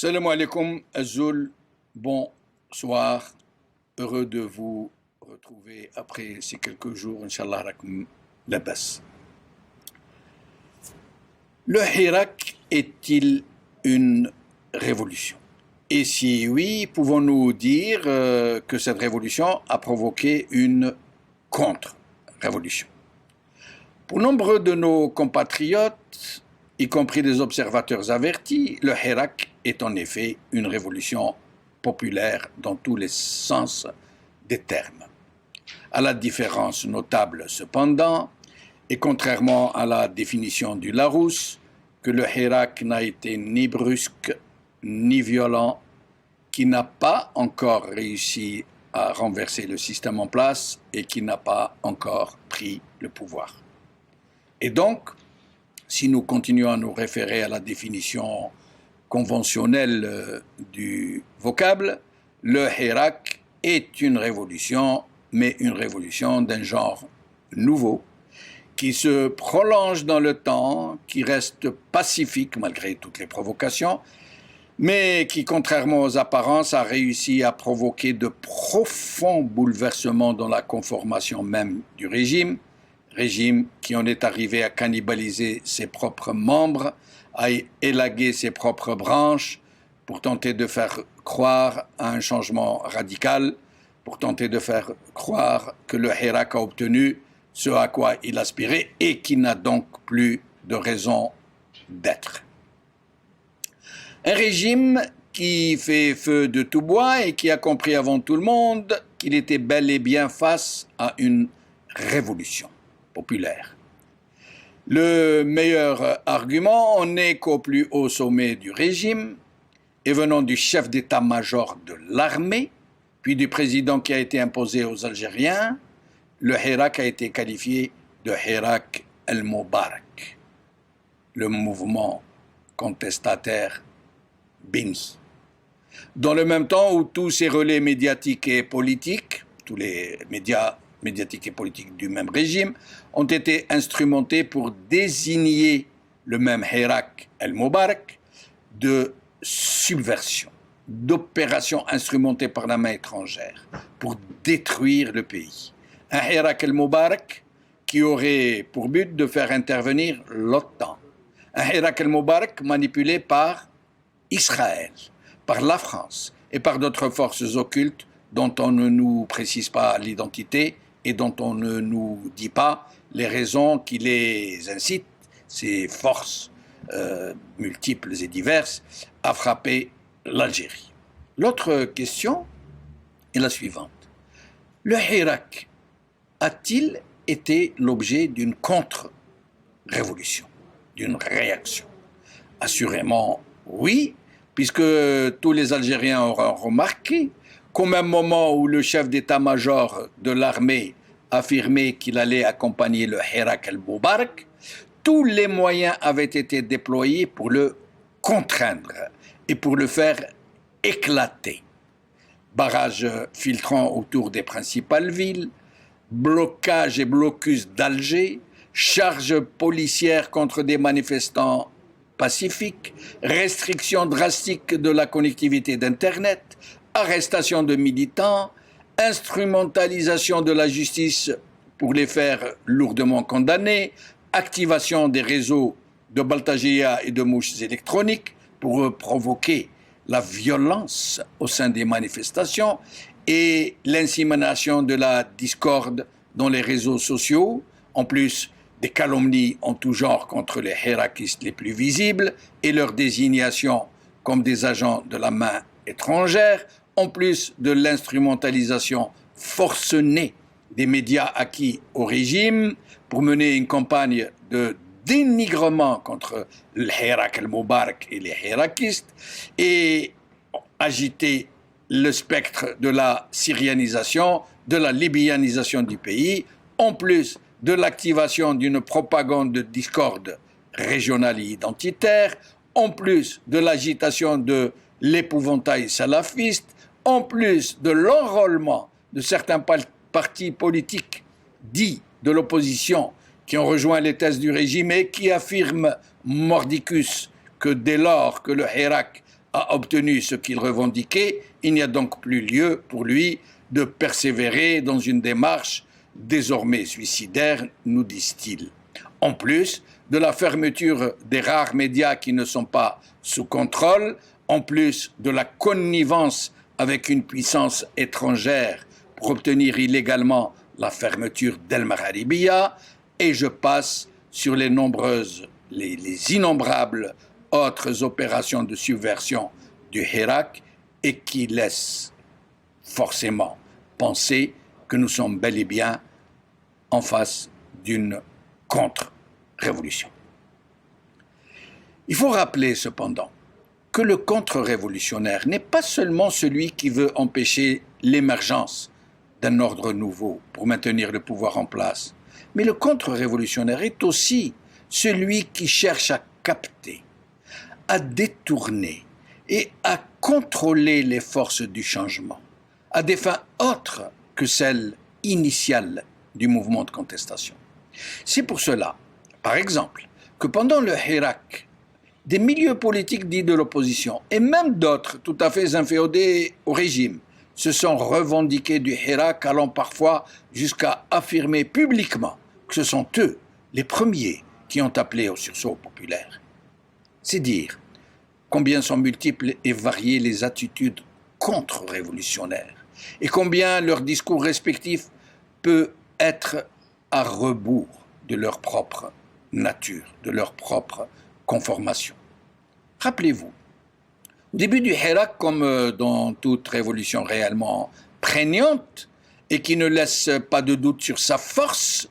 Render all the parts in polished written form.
Salam alaikum, Azul, bonsoir, heureux de vous retrouver après ces quelques jours, Inch'Allah, rakum labas. Le Hirak est-il une révolution? Et si oui, pouvons-nous dire que cette révolution a provoqué une contre-révolution? Pour nombre de nos compatriotes, y compris des observateurs avertis, le Hirak est en effet une révolution populaire dans tous les sens des termes. À la différence notable cependant, et contrairement à la définition du Larousse, que le Hirak n'a été ni brusque ni violent, qui n'a pas encore réussi à renverser le système en place et qui n'a pas encore pris le pouvoir. Et donc, si nous continuons à nous référer à la définition conventionnelle du vocable, le Hirak est une révolution, mais une révolution d'un genre nouveau, qui se prolonge dans le temps, qui reste pacifique malgré toutes les provocations, mais qui, contrairement aux apparences, a réussi à provoquer de profonds bouleversements dans la conformation même du régime qui en est arrivé à cannibaliser ses propres membres, à élaguer ses propres branches, pour tenter de faire croire à un changement radical, pour tenter de faire croire que le Hirak a obtenu ce à quoi il aspirait et qui n'a donc plus de raison d'être. Un régime qui fait feu de tout bois et qui a compris avant tout le monde qu'il était bel et bien face à une révolution populaire. Le meilleur argument en est qu'au plus haut sommet du régime, et venant du chef d'état-major de l'armée, puis du président qui a été imposé aux Algériens, le Hirak a été qualifié de Hirak el-Moubarak, le mouvement contestataire béni. Dans le même temps où tous ces relais médiatiques et politiques, tous les médias médiatiques et politiques du même régime, ont été instrumentés pour désigner le même Hirak el-Moubarak de subversion, d'opération instrumentée par la main étrangère pour détruire le pays. Un Hirak el-Moubarak qui aurait pour but de faire intervenir l'OTAN. Un Hirak el-Moubarak manipulé par Israël, par la France et par d'autres forces occultes dont on ne nous précise pas l'identité et dont on ne nous dit pas les raisons qui les incitent, ces forces multiples et diverses, à frapper l'Algérie. L'autre question est la suivante. Le Hirak a-t-il été l'objet d'une contre-révolution, d'une réaction? Assurément oui, puisque tous les Algériens auront remarqué qu'au même moment où le chef d'état-major de l'armée affirmait qu'il allait accompagner le Hirak el-Moubarak, tous les moyens avaient été déployés pour le contraindre et pour le faire éclater. Barrages filtrants autour des principales villes, blocage et blocus d'Alger, charges policières contre des manifestants pacifiques, restrictions drastiques de la connectivité d'Internet, arrestation de militants, instrumentalisation de la justice pour les faire lourdement condamner, activation des réseaux de Baltagia et de mouches électroniques pour provoquer la violence au sein des manifestations et l'insémination de la discorde dans les réseaux sociaux, en plus des calomnies en tout genre contre les hirakistes les plus visibles et leur désignation comme des agents de la main étrangère, en plus de l'instrumentalisation forcenée des médias acquis au régime pour mener une campagne de dénigrement contre le Hirak el-Moubarak et les hirakistes et agiter le spectre de la syrianisation, de la libyanisation du pays, en plus de l'activation d'une propagande de discorde régionale et identitaire, en plus de l'agitation de l'épouvantail salafiste, en plus de l'enrôlement de certains partis politiques dits de l'opposition qui ont rejoint les thèses du régime et qui affirment mordicus que dès lors que le Hirak a obtenu ce qu'il revendiquait, il n'y a donc plus lieu pour lui de persévérer dans une démarche désormais suicidaire, nous disent-ils. En plus de la fermeture des rares médias qui ne sont pas sous contrôle, en plus de la connivence avec une puissance étrangère pour obtenir illégalement la fermeture d'El Magharibiya, et je passe sur les innombrables autres opérations de subversion du Hirak et qui laissent forcément penser que nous sommes bel et bien en face d'une contre-révolution. Il faut rappeler cependant que le contre-révolutionnaire n'est pas seulement celui qui veut empêcher l'émergence d'un ordre nouveau pour maintenir le pouvoir en place, mais le contre-révolutionnaire est aussi celui qui cherche à capter, à détourner et à contrôler les forces du changement, à des fins autres que celles initiales du mouvement de contestation. C'est pour cela, par exemple, que pendant le Hirak, des milieux politiques dits de l'opposition, et même d'autres tout à fait inféodés au régime, se sont revendiqués du Hirak, allant parfois jusqu'à affirmer publiquement que ce sont eux, les premiers, qui ont appelé au sursaut populaire. C'est dire combien sont multiples et variées les attitudes contre-révolutionnaires, et combien leur discours respectif peut être à rebours de leur propre nature, de leur propre conformation. Rappelez-vous, au début du Hirak, comme dans toute révolution réellement prégnante et qui ne laisse pas de doute sur sa force,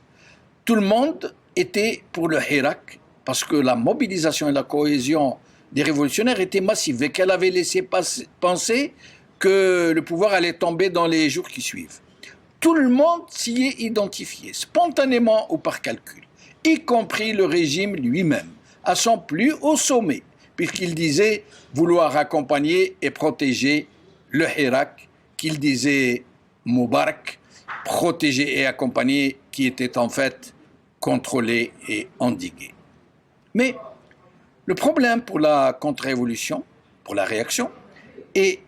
tout le monde était pour le Hirak parce que la mobilisation et la cohésion des révolutionnaires étaient massives et qu'elle avait laissé penser que le pouvoir allait tomber dans les jours qui suivent. Tout le monde s'y est identifié, spontanément ou par calcul, y compris le régime lui-même, à son plus haut sommet, puisqu'il disait vouloir accompagner et protéger le Hirak, qu'il disait Moubarak, protéger et accompagner, qui était en fait contrôlé et endigué. Mais le problème pour la contre-révolution, pour la réaction, est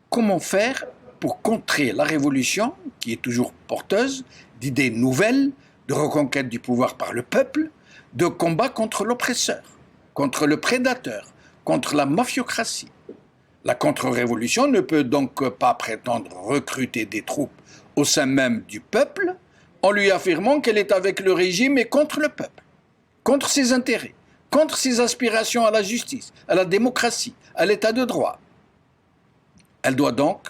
comment faire pour contrer la révolution, qui est toujours porteuse d'idées nouvelles, de reconquête du pouvoir par le peuple, de combat contre l'oppresseur, contre le prédateur, contre la mafiocratie. La contre-révolution ne peut donc pas prétendre recruter des troupes au sein même du peuple en lui affirmant qu'elle est avec le régime et contre le peuple, contre ses intérêts, contre ses aspirations à la justice, à la démocratie, à l'état de droit. Elle doit donc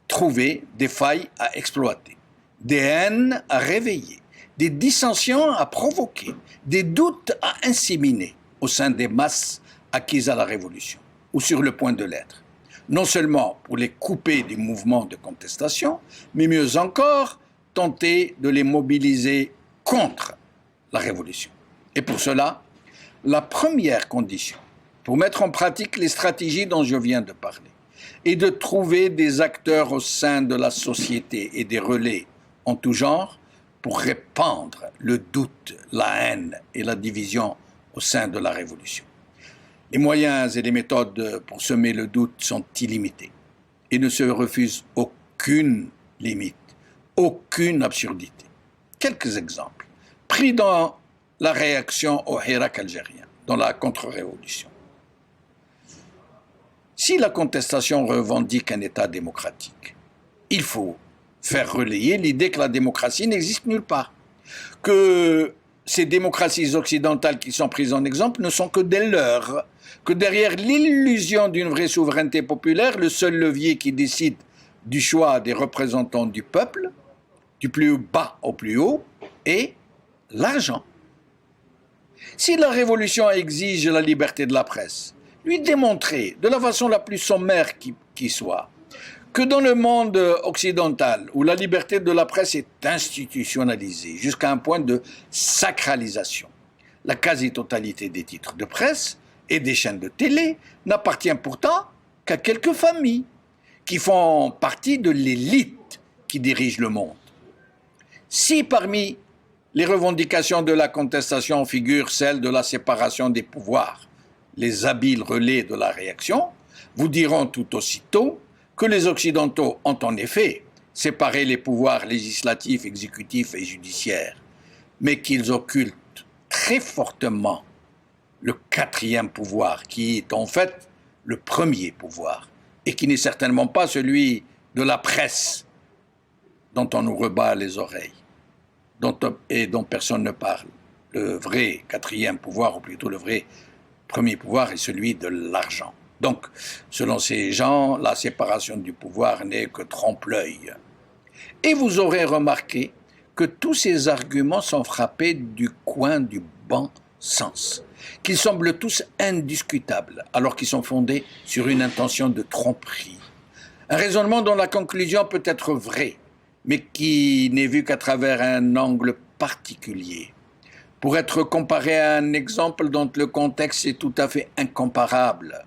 trouver des failles à exploiter, des haines à réveiller, des dissensions à provoquer, des doutes à inséminer au sein des masses acquises à la Révolution, ou sur le point de l'être, non seulement pour les couper du mouvement de contestation, mais mieux encore, tenter de les mobiliser contre la Révolution. Et pour cela, la première condition pour mettre en pratique les stratégies dont je viens de parler est de trouver des acteurs au sein de la société et des relais en tout genre pour répandre le doute, la haine et la division au sein de la Révolution. Les moyens et les méthodes pour semer le doute sont illimités et ne se refuse aucune limite, aucune absurdité. Quelques exemples, pris dans la réaction au Hirak algérien, dans la contre-révolution. Si la contestation revendique un État démocratique, il faut faire relayer l'idée que la démocratie n'existe nulle part, que ces démocraties occidentales qui sont prises en exemple ne sont que des leurs, que derrière l'illusion d'une vraie souveraineté populaire, le seul levier qui décide du choix des représentants du peuple, du plus bas au plus haut, est l'argent. Si la révolution exige la liberté de la presse, lui démontrer de la façon la plus sommaire qui soit que dans le monde occidental, où la liberté de la presse est institutionnalisée jusqu'à un point de sacralisation, la quasi-totalité des titres de presse et des chaînes de télé n'appartient pourtant qu'à quelques familles qui font partie de l'élite qui dirige le monde. Si parmi les revendications de la contestation figurent celles de la séparation des pouvoirs, les habiles relais de la réaction, vous diront tout aussitôt que les Occidentaux ont en effet séparé les pouvoirs législatifs, exécutifs et judiciaires, mais qu'ils occultent très fortement le quatrième pouvoir, qui est en fait le premier pouvoir, et qui n'est certainement pas celui de la presse, dont on nous rebat les oreilles, et dont personne ne parle. Le vrai quatrième pouvoir, ou plutôt le vrai premier pouvoir, est celui de l'argent. Donc, selon ces gens, la séparation du pouvoir n'est que trompe-l'œil. Et vous aurez remarqué que tous ces arguments sont frappés du coin du bon sens, qu'ils semblent tous indiscutables, alors qu'ils sont fondés sur une intention de tromperie. Un raisonnement dont la conclusion peut être vraie, mais qui n'est vu qu'à travers un angle particulier. Pour être comparé à un exemple dont le contexte est tout à fait incomparable.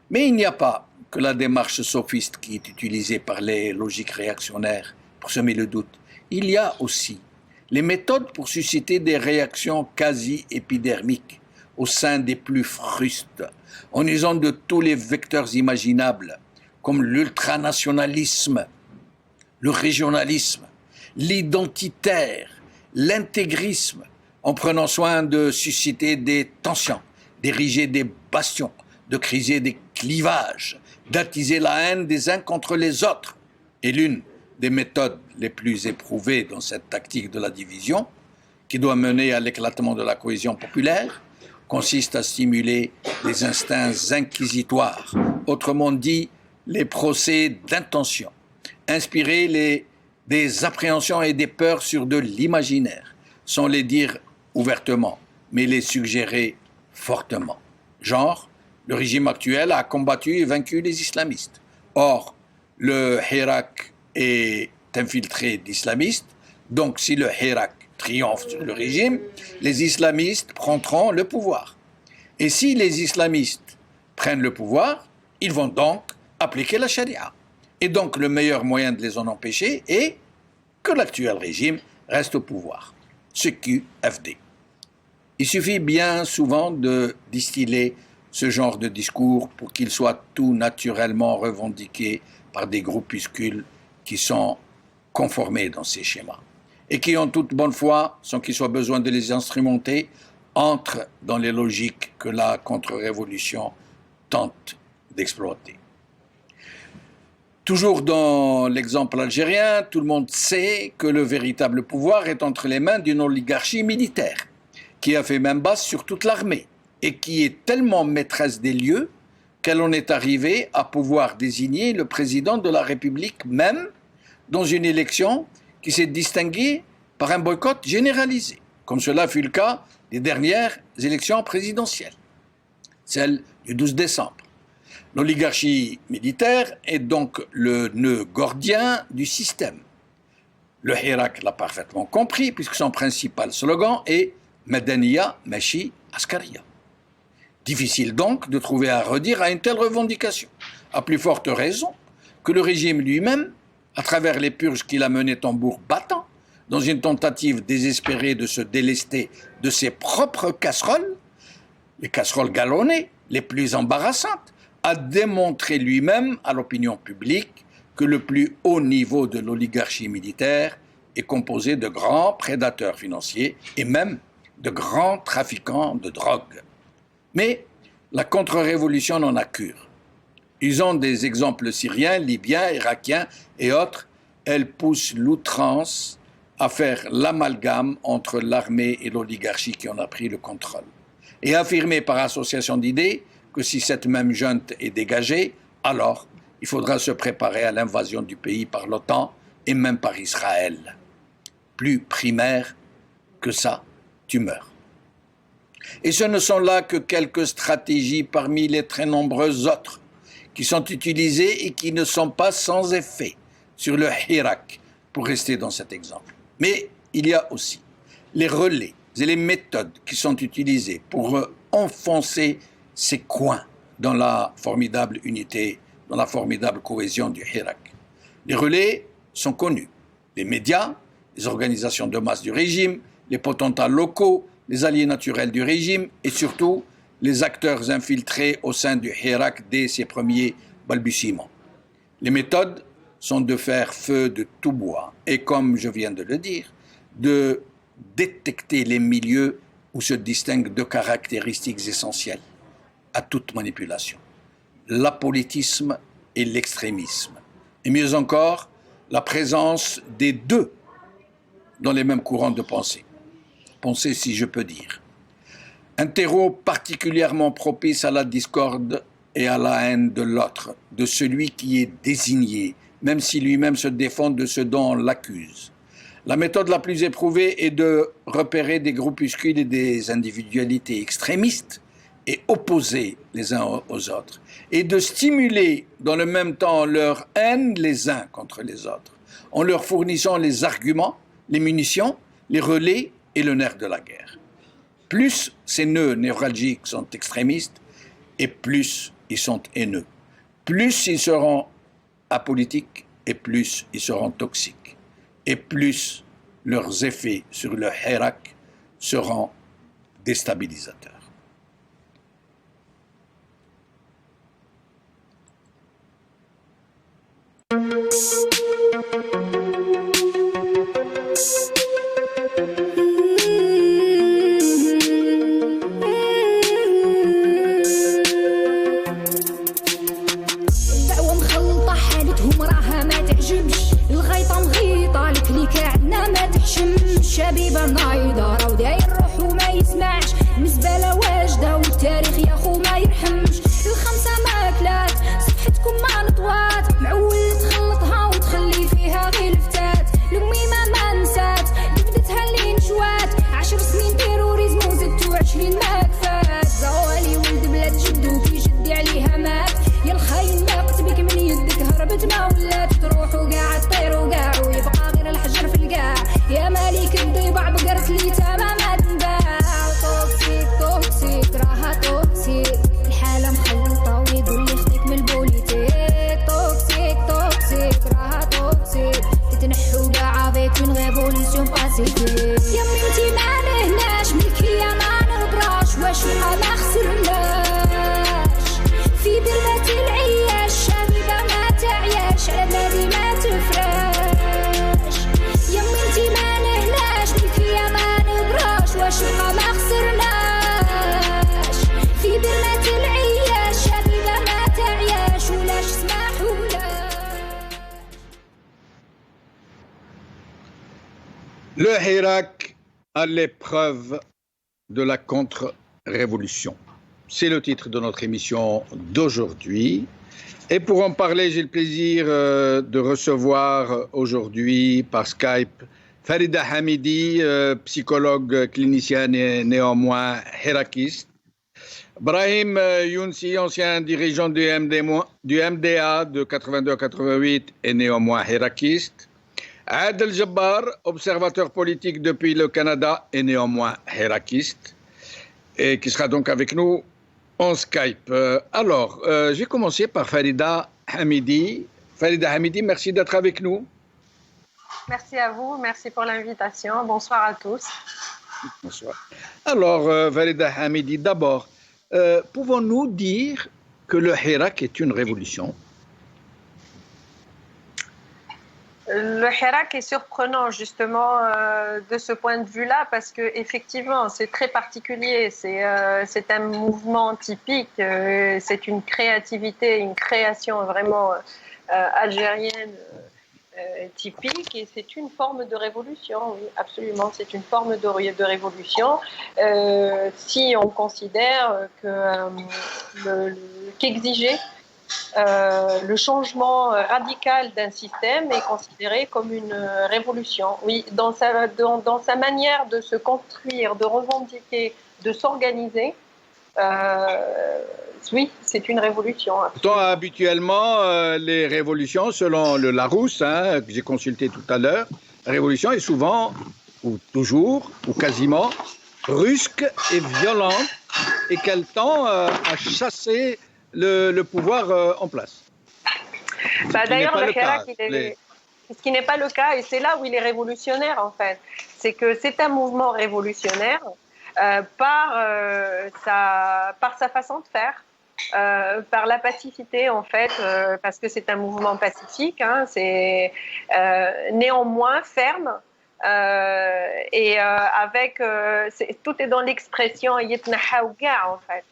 Mais il n'y a pas que la démarche sophiste qui est utilisée par les logiques réactionnaires pour semer le doute. Il y a aussi les méthodes pour susciter des réactions quasi épidermiques au sein des plus frustes, en usant de tous les vecteurs imaginables, comme l'ultranationalisme, le régionalisme, l'identitaire, l'intégrisme, en prenant soin de susciter des tensions, d'ériger des bastions, de criser des clivages, d'attiser la haine des uns contre les autres. Et l'une des méthodes les plus éprouvées dans cette tactique de la division, qui doit mener à l'éclatement de la cohésion populaire, consiste à stimuler les instincts inquisitoires, autrement dit, les procès d'intention, inspirer des appréhensions et des peurs sur de l'imaginaire, sans les dire ouvertement, mais les suggérer fortement. Genre, le régime actuel a combattu et vaincu les islamistes. Or, le Hirak est infiltré d'islamistes, donc si le Hirak triomphe sur le régime, les islamistes prendront le pouvoir. Et si les islamistes prennent le pouvoir, ils vont donc appliquer la charia. Et donc le meilleur moyen de les en empêcher est que l'actuel régime reste au pouvoir. Ce QFD. Il suffit bien souvent de distiller ce genre de discours pour qu'il soit tout naturellement revendiqué par des groupuscules qui sont conformés dans ces schémas et qui ont toute bonne foi, sans qu'il soit besoin de les instrumenter, entrent dans les logiques que la contre-révolution tente d'exploiter. Toujours dans l'exemple algérien, tout le monde sait que le véritable pouvoir est entre les mains d'une oligarchie militaire, qui a fait main basse sur toute l'armée, et qui est tellement maîtresse des lieux qu'elle en est arrivée à pouvoir désigner le président de la République même dans une élection qui s'est distinguée par un boycott généralisé, comme cela fut le cas des dernières élections présidentielles, celle du 12 décembre. L'oligarchie militaire est donc le nœud gordien du système. Le Hirak l'a parfaitement compris puisque son principal slogan est « Madaniya Mashi Askariya ». Difficile donc de trouver à redire à une telle revendication, à plus forte raison que le régime lui-même, à travers les purges qu'il a menées tambour battant, dans une tentative désespérée de se délester de ses propres casseroles, les casseroles galonnées, les plus embarrassantes, a démontré lui-même à l'opinion publique que le plus haut niveau de l'oligarchie militaire est composé de grands prédateurs financiers et même de grands trafiquants de drogue. Mais la contre-révolution n'en a cure. Usant des exemples syriens, libyens, irakiens et autres, elle pousse l'outrance à faire l'amalgame entre l'armée et l'oligarchie qui en a pris le contrôle. Et affirmer par association d'idées que si cette même junte est dégagée, alors il faudra se préparer à l'invasion du pays par l'OTAN et même par Israël. Plus primaire que ça, tu meurs. Et ce ne sont là que quelques stratégies parmi les très nombreuses autres qui sont utilisées et qui ne sont pas sans effet sur le Hirak, pour rester dans cet exemple. Mais il y a aussi les relais et les méthodes qui sont utilisées pour enfoncer ces coins dans la formidable unité, dans la formidable cohésion du Hirak. Les relais sont connus. Les médias, les organisations de masse du régime, les potentats locaux, les alliés naturels du régime et surtout les acteurs infiltrés au sein du Hirak dès ses premiers balbutiements. Les méthodes sont de faire feu de tout bois et, comme je viens de le dire, de détecter les milieux où se distinguent deux caractéristiques essentielles à toute manipulation: l'apolitisme et l'extrémisme. Et mieux encore, la présence des deux dans les mêmes courants de pensée. Pensée, si je peux dire. Un terreau particulièrement propice à la discorde et à la haine de l'autre, de celui qui est désigné, même si lui-même se défend de ce dont on l'accuse. La méthode la plus éprouvée est de repérer des groupuscules et des individualités extrémistes et opposés les uns aux autres, et de stimuler dans le même temps leur haine les uns contre les autres, en leur fournissant les arguments, les munitions, les relais et le nerf de la guerre. Plus ces nœuds névralgiques sont extrémistes, et plus ils sont haineux. Plus ils seront apolitiques, et plus ils seront toxiques. Et plus leurs effets sur le Hirak seront déstabilisateurs. شبيبة نايضة راو داير روح وما يسمعش المزبلة واجدة والتاريخ يا خو ما يرحمش الخمسة ماكلات صفحتكم ما نطوات معول تخلطها وتخلي فيها غير الفتات الأميمة ما نسات جبدتها اللي نشوات 10 سنين تيروريزم وزدتو 20 ما كفات زوالي ولد بلاد جدو كي جدي عليها مات يا الخاين لاقت بك من يدك هربت ما ولات تروح وقاع تطير وقاع ويبقى غير الحجر في القاع يا مالك الضيبع بقرت لي تماما تنباع توكسيك توكسيك راها توكسيك الحالة مخلطة ويقول لي خديك من البوليتيك توكسيك توكسيك راها توكسيك تتنحو قاع بيك من ريفوليسيون باسيفيك يا ميمتي ما نهناش ملكية ما نربراش واش ما خسرناش في دربة العياش شبيبة ما تعياش على بلادي ما تفراش يا ميمتي ما نهناش ملكية ما نبراش واش ما خسرناش في دربة العياش شبيبة ما تعياش ولاش سماحولاش. Le Hirak à l'épreuve de la contre-révolution. C'est le titre de notre émission d'aujourd'hui. Et pour en parler, j'ai le plaisir de recevoir aujourd'hui par Skype Farida Hamidi, psychologue clinicienne et néanmoins hirakiste. Brahim Younsi, ancien dirigeant du MDA de 82 à 88 et néanmoins hirakiste. Adel Jabbar, observateur politique depuis le Canada et néanmoins hirakiste, et qui sera donc avec nous en Skype. Alors, j'ai commencé par Farida Hamidi. Farida Hamidi, merci d'être avec nous. Merci à vous, merci pour l'invitation. Bonsoir à tous. Bonsoir. Alors, Farida Hamidi, d'abord, pouvons-nous dire que le Hirak est une révolution ? Le Hirak est surprenant justement de ce point de vue-là parce que effectivement c'est très particulier, c'est un mouvement typique, c'est une créativité, une création vraiment algérienne typique et c'est une forme de révolution, oui, absolument, c'est une forme de révolution si on considère qu'exiger le changement radical d'un système est considéré comme une révolution. Oui, dans sa manière de se construire, de revendiquer, de s'organiser, oui, c'est une révolution. Tant habituellement, les révolutions, selon le Larousse, que j'ai consulté tout à l'heure, la révolution est souvent, ou toujours, ou quasiment, brusque et violente, et qu'elle tend à chasser le pouvoir en place. D'ailleurs, le Hirak, ce qui n'est pas le cas, et c'est là où il est révolutionnaire en fait, c'est que c'est un mouvement révolutionnaire par sa façon de faire. Par la pacificité en fait, parce que c'est un mouvement pacifique, hein, c'est néanmoins ferme et avec tout est dans l'expression yitnahaw ka en fait.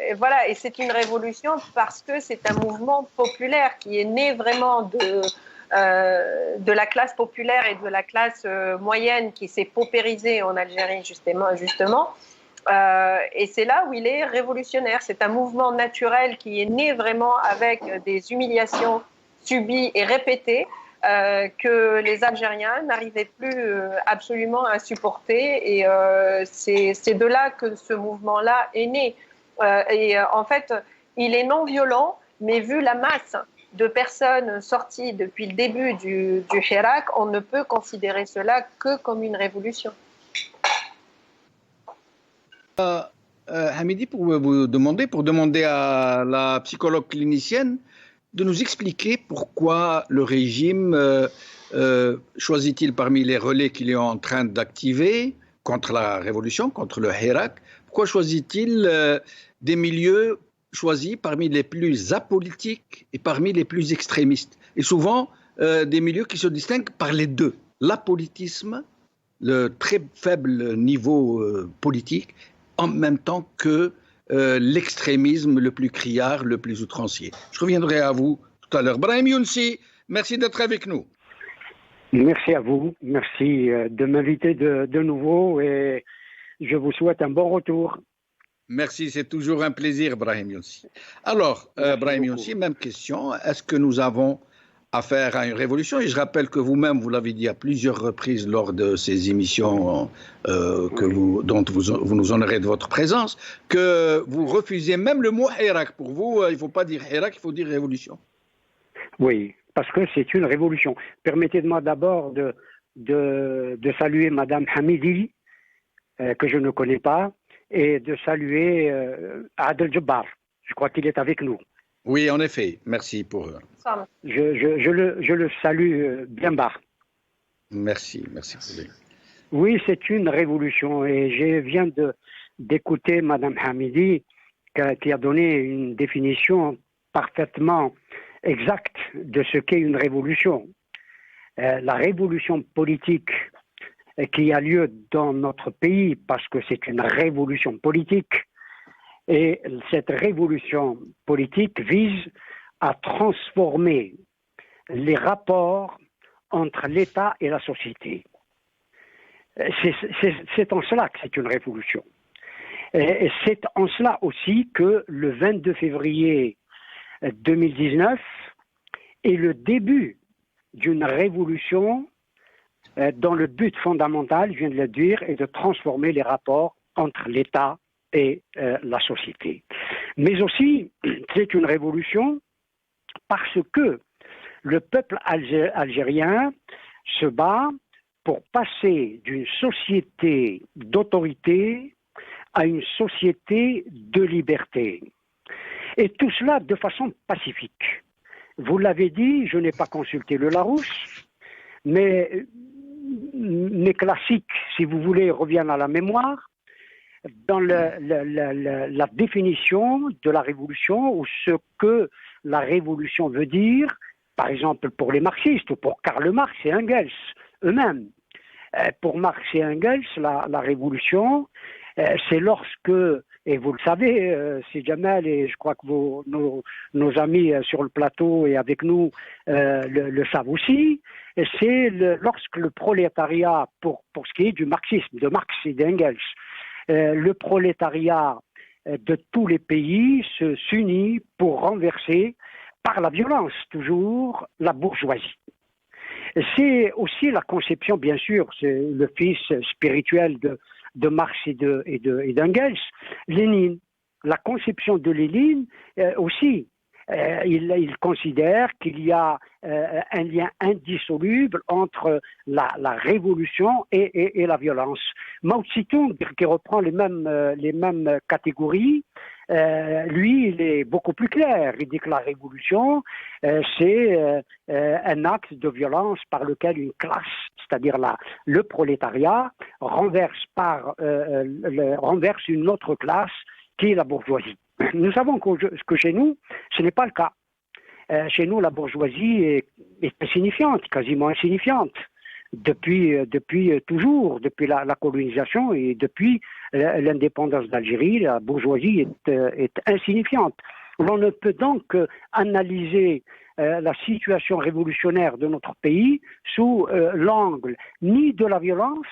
Et voilà, et c'est une révolution parce que c'est un mouvement populaire qui est né vraiment de la classe populaire et de la classe moyenne qui s'est paupérisée en Algérie justement. Et c'est là où il est révolutionnaire. C'est un mouvement naturel qui est né vraiment avec des humiliations subies et répétées que les Algériens n'arrivaient plus absolument à supporter. Et c'est de là que ce mouvement-là est né. En fait, il est non violent, mais vu la masse de personnes sorties depuis le début du Hirak, on ne peut considérer cela que comme une révolution. Hamidi, pour demander à la psychologue clinicienne de nous expliquer pourquoi le régime choisit-il parmi les relais qu'il est en train d'activer contre la révolution, contre le Hirak, pourquoi choisit-il des milieux choisis parmi les plus apolitiques et parmi les plus extrémistes, et souvent des milieux qui se distinguent par les deux, l'apolitisme, le très faible niveau politique, en même temps que l'extrémisme le plus criard, le plus outrancier. Je reviendrai à vous tout à l'heure. Brahim Younsi, merci d'être avec nous. Merci à vous, merci de m'inviter de nouveau et je vous souhaite un bon retour. Merci, c'est toujours un plaisir, Brahim Younsi. Alors, Brahim Younsi, même question, est-ce que nous avons affaire à une révolution? Et je rappelle que vous-même, vous l'avez dit à plusieurs reprises lors de ces émissions dont vous nous honorez de votre présence, que vous refusez même le mot Hirak. Pour vous, il ne faut pas dire Hirak, il faut dire révolution. Oui, parce que c'est une révolution. Permettez-moi d'abord de saluer Madame Hamidi, que je ne connais pas, et de saluer Adel Jabbar. Je crois qu'il est avec nous. Oui, en effet. Merci pour... Je le salue bien bas. Merci pour lui. Oui, c'est une révolution et je viens d'écouter Madame Hamidi qui a donné une définition parfaitement exacte de ce qu'est une révolution. La révolution politique qui a lieu dans notre pays, parce que c'est une révolution politique, et cette révolution politique vise à transformer les rapports entre l'État et la société. C'est en cela que c'est une révolution. Et c'est en cela aussi que le 22 février 2019 est le début d'une révolution dont le but fondamental, je viens de le dire, est de transformer les rapports entre l'État et la société. Mais aussi, c'est une révolution parce que le peuple algérien se bat pour passer d'une société d'autorité à une société de liberté. Et tout cela de façon pacifique. Vous l'avez dit, je n'ai pas consulté le Larousse, mais mes classiques, si vous voulez, reviennent à la mémoire dans la définition de la révolution ou ce que la révolution veut dire, par exemple pour les marxistes ou pour Karl Marx et Engels eux-mêmes. Pour Marx et Engels, la révolution, c'est lorsque, et vous le savez, c'est Jamal, et je crois que nos amis sur le plateau et avec nous le savent aussi, c'est lorsque le prolétariat, pour ce qui est du marxisme, de Marx et d'Engels, le prolétariat de tous les pays s'unit pour renverser, par la violence toujours, la bourgeoisie. C'est aussi la conception, bien sûr, c'est le fils spirituel de Marx et d'Engels, Lénine. La conception de Lénine aussi, il considère qu'il y a un lien indissoluble entre la révolution et la violence. Mao Tse-tung, qui reprend les mêmes catégories, Lui, il est beaucoup plus clair. Il dit que la révolution, c'est un acte de violence par lequel une classe, c'est-à-dire le prolétariat, renverse une autre classe qui est la bourgeoisie. Nous savons que chez nous, ce n'est pas le cas. Chez nous, la bourgeoisie est insignifiante, quasiment insignifiante. Depuis toujours, depuis la colonisation et depuis l'indépendance d'Algérie, la bourgeoisie est insignifiante. L'on ne peut donc analyser la situation révolutionnaire de notre pays sous l'angle ni de la violence,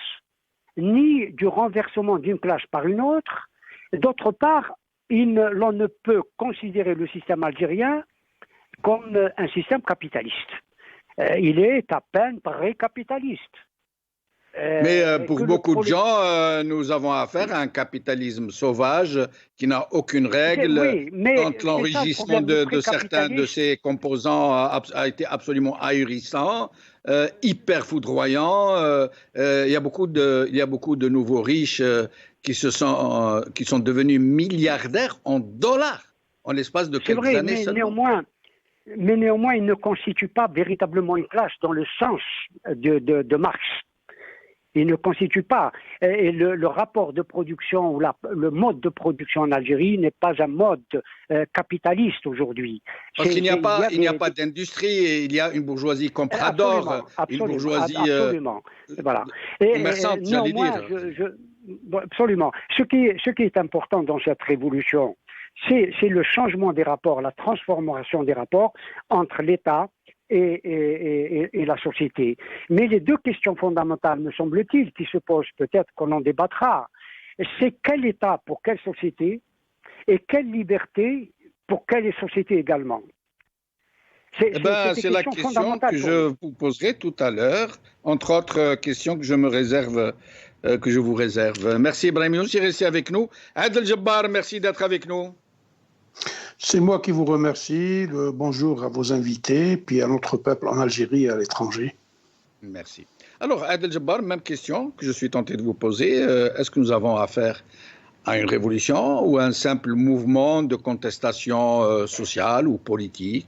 ni du renversement d'une classe par une autre. D'autre part, l'on ne peut considérer le système algérien comme un système capitaliste. Il est à peine pré-capitaliste. Mais pour beaucoup de gens, nous avons affaire à un capitalisme sauvage qui n'a aucune règle, dont l'enrichissement de certains de ses composants a été absolument ahurissant, hyper foudroyant. Il y a beaucoup de nouveaux riches qui sont devenus milliardaires en dollars en l'espace de quelques années seulement. Mais néanmoins, il ne constitue pas véritablement une classe dans le sens de Marx. Il ne constitue pas. Et le rapport de production ou le mode de production en Algérie n'est pas un mode capitaliste aujourd'hui. Parce qu'il n'y a pas d'industrie et il y a une bourgeoisie comprador, une bourgeoisie commerçante, j'allais dire. Absolument. Ce qui est important dans cette révolution, c'est le changement des rapports, la transformation des rapports entre l'État et la société. Mais les deux questions fondamentales, me semble-t-il, qui se posent, peut-être qu'on en débattra, c'est quel État pour quelle société et quelle liberté pour quelle société également. C'est la question que je vous poserai tout à l'heure, entre autres questions que je vous réserve. Merci Ibrahim Younsi, restez avec nous. Adel Jabbar, merci d'être avec nous. C'est moi qui vous remercie. Bonjour à vos invités, puis à notre peuple en Algérie et à l'étranger. Merci. Alors, Adel Jabbar, même question que je suis tenté de vous poser. Est-ce que nous avons affaire à une révolution ou à un simple mouvement de contestation sociale ou politique?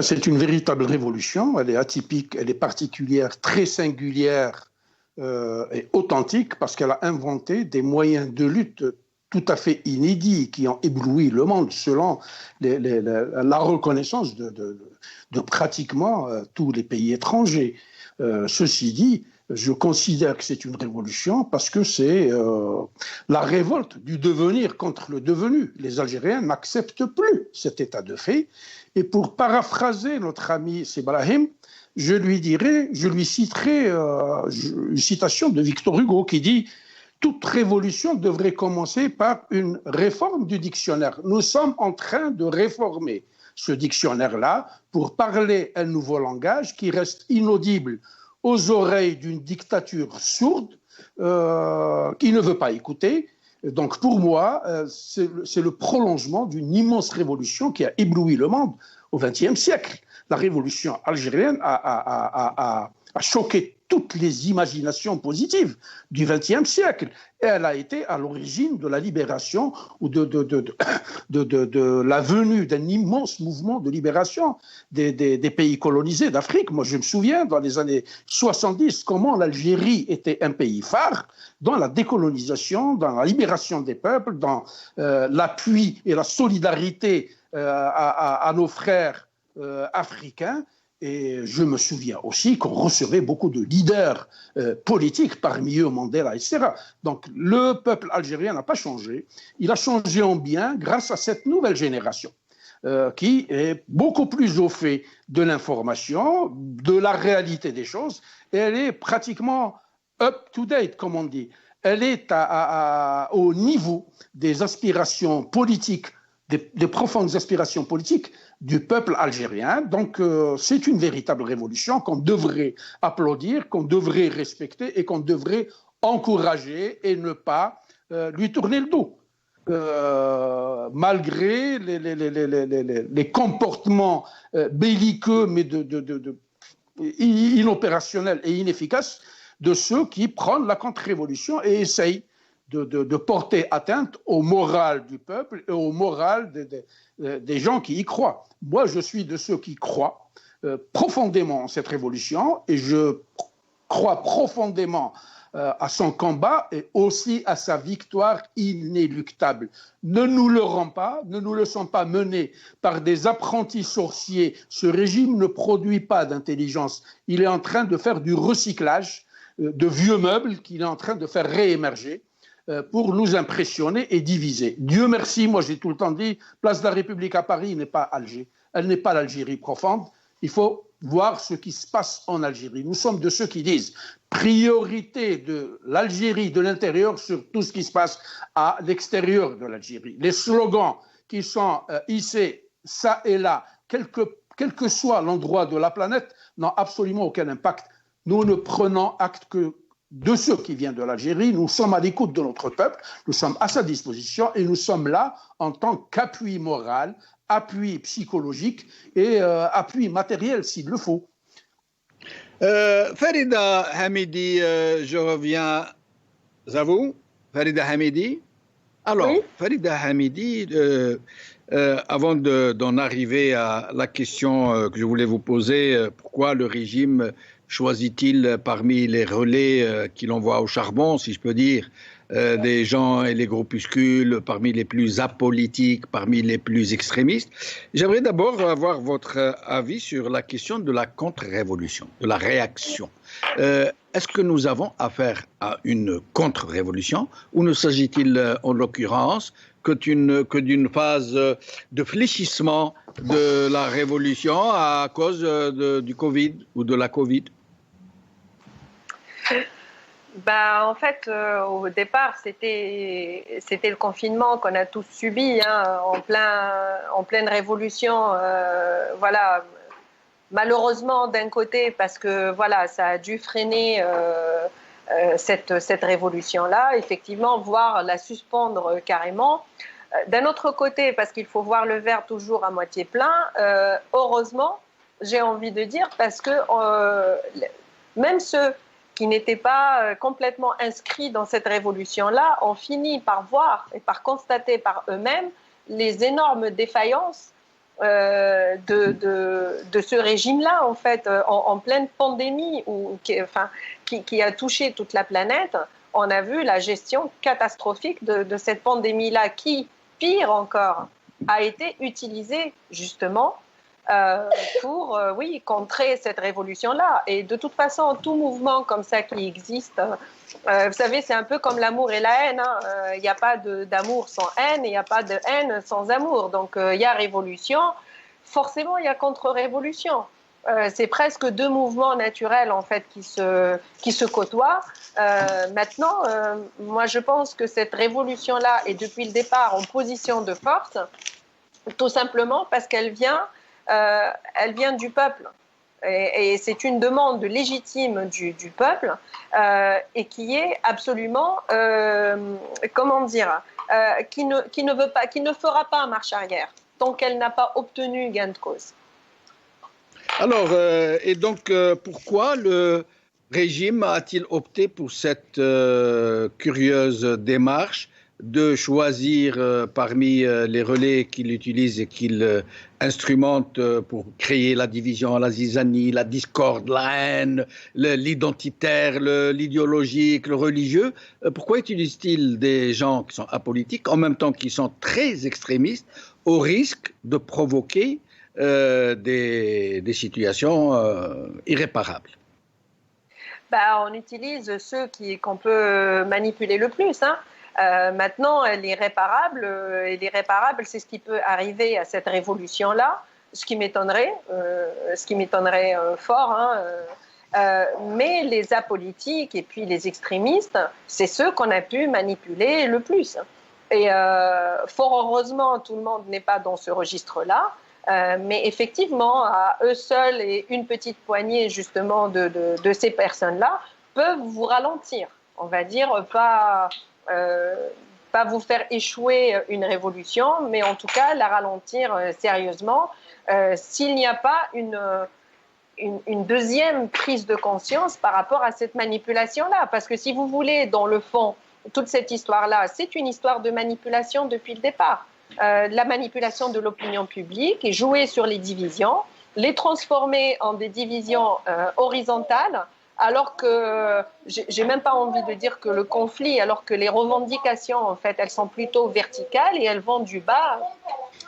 C'est une véritable révolution. Elle est atypique, elle est particulière, très singulière et authentique parce qu'elle a inventé des moyens de lutte tout à fait inédits qui ont ébloui le monde selon la reconnaissance de pratiquement tous les pays étrangers. Ceci dit, je considère que c'est une révolution parce que c'est la révolte du devenir contre le devenu. Les Algériens n'acceptent plus cet état de fait. Et pour paraphraser notre ami Ibrahim, je lui citerai une citation de Victor Hugo qui dit « Toute révolution devrait commencer par une réforme du dictionnaire. Nous sommes en train de réformer ce dictionnaire-là pour parler un nouveau langage qui reste inaudible aux oreilles d'une dictature sourde qui ne veut pas écouter. » Donc pour moi, c'est le prolongement d'une immense révolution qui a ébloui le monde au XXe siècle. La révolution algérienne a choqué toutes les imaginations positives du XXe siècle. Et elle a été à l'origine de la libération ou de la venue d'un immense mouvement de libération des pays colonisés d'Afrique. Moi, je me souviens, dans les années 70, comment l'Algérie était un pays phare dans la décolonisation, dans la libération des peuples, dans l'appui et la solidarité à nos frères africains. Et je me souviens aussi qu'on recevait beaucoup de leaders politiques, parmi eux Mandela, etc. Donc le peuple algérien n'a pas changé. Il a changé en bien grâce à cette nouvelle génération qui est beaucoup plus au fait de l'information, de la réalité des choses. Et elle est pratiquement up-to-date, comme on dit. Elle est au niveau des aspirations politiques, des profondes aspirations politiques du peuple algérien. Donc c'est une véritable révolution qu'on devrait applaudir, qu'on devrait respecter et qu'on devrait encourager et ne pas lui tourner le dos. Malgré les comportements belliqueux mais inopérationnels et inefficaces de ceux qui prennent la contre-révolution et essayent de porter atteinte au moral du peuple et au moral des gens qui y croient. Moi, je suis de ceux qui croient profondément en cette révolution et je crois profondément à son combat et aussi à sa victoire inéluctable. Ne nous leurrons pas, ne nous laissons pas mener par des apprentis sorciers. Ce régime ne produit pas d'intelligence. Il est en train de faire du recyclage de vieux meubles qu'il est en train de faire réémerger pour nous impressionner et diviser. Dieu merci, moi j'ai tout le temps dit, place de la République à Paris n'est pas Alger. Elle n'est pas l'Algérie profonde. Il faut voir ce qui se passe en Algérie. Nous sommes de ceux qui disent priorité de l'Algérie, de l'intérieur, sur tout ce qui se passe à l'extérieur de l'Algérie. Les slogans qui sont hissés ça et là, quel que soit l'endroit de la planète, n'ont absolument aucun impact. Nous ne prenons acte que de ce qui vient de l'Algérie. Nous sommes à l'écoute de notre peuple, nous sommes à sa disposition et nous sommes là en tant qu'appui moral, appui psychologique et appui matériel s'il le faut. Farida Hamidi, je reviens à vous. Farida Hamidi. Alors, oui. Farida Hamidi, avant d'en arriver à la question que je voulais vous poser, pourquoi le régime choisit-il parmi les relais qu'il envoie au charbon, si je peux dire, des gens et les groupuscules parmi les plus apolitiques, parmi les plus extrémistes? J'aimerais d'abord avoir votre avis sur la question de la contre-révolution, de la réaction. Est-ce que nous avons affaire à une contre-révolution ou ne s'agit-il en l'occurrence que d'une phase de fléchissement de la révolution à cause du Covid ou de la Covid? En fait, au départ, c'était le confinement qu'on a tous subi, hein, en pleine révolution. Voilà, malheureusement d'un côté parce que voilà, ça a dû freiner cette révolution-là, effectivement, voire la suspendre carrément. D'un autre côté, parce qu'il faut voir le verre toujours à moitié plein. Heureusement, j'ai envie de dire, parce que même ceux qui n'étaient pas complètement inscrits dans cette révolution-là ont fini par voir et par constater par eux-mêmes les énormes défaillances de ce régime-là, en fait, en pleine pandémie qui a touché toute la planète. On a vu la gestion catastrophique de cette pandémie-là qui, pire encore, a été utilisée justement pour contrer cette révolution-là. Et de toute façon, tout mouvement comme ça qui existe, vous savez, c'est un peu comme l'amour et la haine. Il n'y a pas d'amour sans haine et il n'y a pas de haine sans amour. Donc, il y a révolution. Forcément, il y a contre-révolution. C'est presque deux mouvements naturels, en fait, qui se côtoient. Maintenant, moi, je pense que cette révolution-là est depuis le départ en position de force, tout simplement parce qu'elle vient du peuple. Et c'est une demande légitime du peuple et qui est absolument, qui ne fera pas marche arrière tant qu'elle n'a pas obtenu gain de cause. Alors, et donc, pourquoi le régime a-t-il opté pour cette curieuse démarche de choisir parmi les relais qu'il utilise et qu'il instrumente pour créer la division, la zizanie, la discorde, la haine, l'identitaire, l'idéologique, le religieux? Pourquoi utilise-t-il des gens qui sont apolitiques en même temps qu'ils sont très extrémistes au risque de provoquer des situations irréparables? On utilise ceux qu'on peut manipuler le plus, hein. Maintenant, les réparables, c'est ce qui peut arriver à cette révolution-là, ce qui m'étonnerait fort. Hein, mais les apolitiques et puis les extrémistes, c'est ceux qu'on a pu manipuler le plus. Et fort heureusement, tout le monde n'est pas dans ce registre-là. Mais effectivement, à eux seuls et une petite poignée justement de ces personnes-là peuvent vous ralentir. On va dire pas vous faire échouer une révolution, mais en tout cas la ralentir sérieusement s'il n'y a pas une deuxième prise de conscience par rapport à cette manipulation-là. Parce que si vous voulez, dans le fond, toute cette histoire-là, c'est une histoire de manipulation depuis le départ. La manipulation de l'opinion publique et jouer sur les divisions, les transformer en des divisions horizontales, alors que j'ai même pas envie de dire que le conflit, alors que les revendications, en fait, elles sont plutôt verticales et elles vont du bas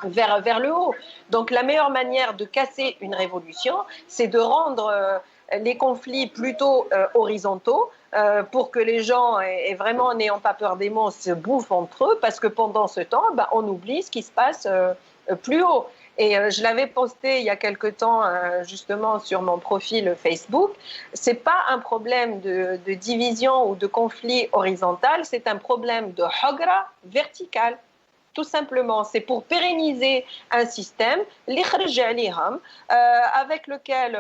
vers le haut. Donc la meilleure manière de casser une révolution, c'est de rendre les conflits plutôt horizontaux, pour que les gens, et vraiment n'ayant pas peur des mots, se bouffent entre eux, parce que pendant ce temps, on oublie ce qui se passe plus haut. Et je l'avais posté il y a quelque temps justement sur mon profil Facebook. C'est pas un problème de division ou de conflit horizontal, c'est un problème de hagra vertical. Tout simplement, c'est pour pérenniser un système avec lequel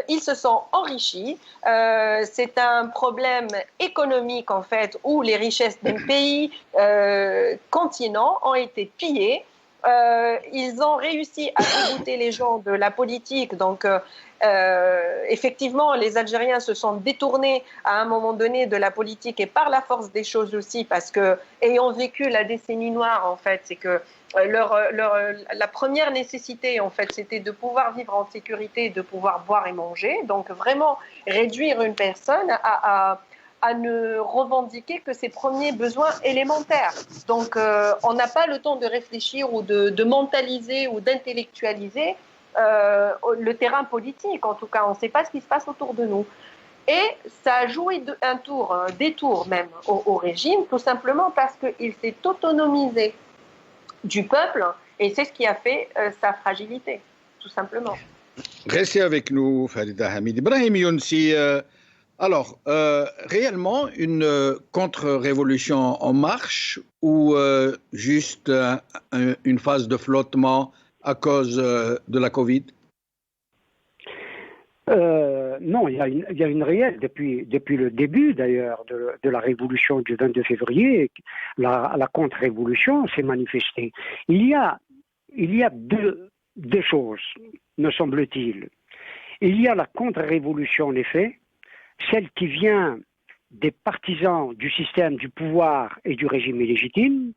ils se sont enrichis. C'est un problème économique en fait où les richesses d'un pays, continent ont été pillées. Ils ont réussi à dégoûter les gens de la politique. Donc, effectivement, les Algériens se sont détournés à un moment donné de la politique et par la force des choses aussi, parce que, ayant vécu la décennie noire, en fait, c'est que la première nécessité, en fait, c'était de pouvoir vivre en sécurité, de pouvoir boire et manger. Donc, vraiment réduire une personne à ne revendiquer que ses premiers besoins élémentaires. Donc, on n'a pas le temps de réfléchir ou de mentaliser ou d'intellectualiser le terrain politique. En tout cas, on ne sait pas ce qui se passe autour de nous. Et ça a joué un détour même au régime, tout simplement parce qu'il s'est autonomisé du peuple, et c'est ce qui a fait sa fragilité, tout simplement. Restez avec nous, Farida Hamid. Brahim Younsi, alors, réellement, une contre-révolution en marche ou juste une phase de flottement à cause de la Covid? Non, il y a une réelle, depuis le début d'ailleurs de la révolution du 22 février, la contre-révolution s'est manifestée. Il y a deux choses, me semble-t-il. Il y a la contre-révolution, en effet, celle qui vient des partisans du système du pouvoir et du régime illégitime,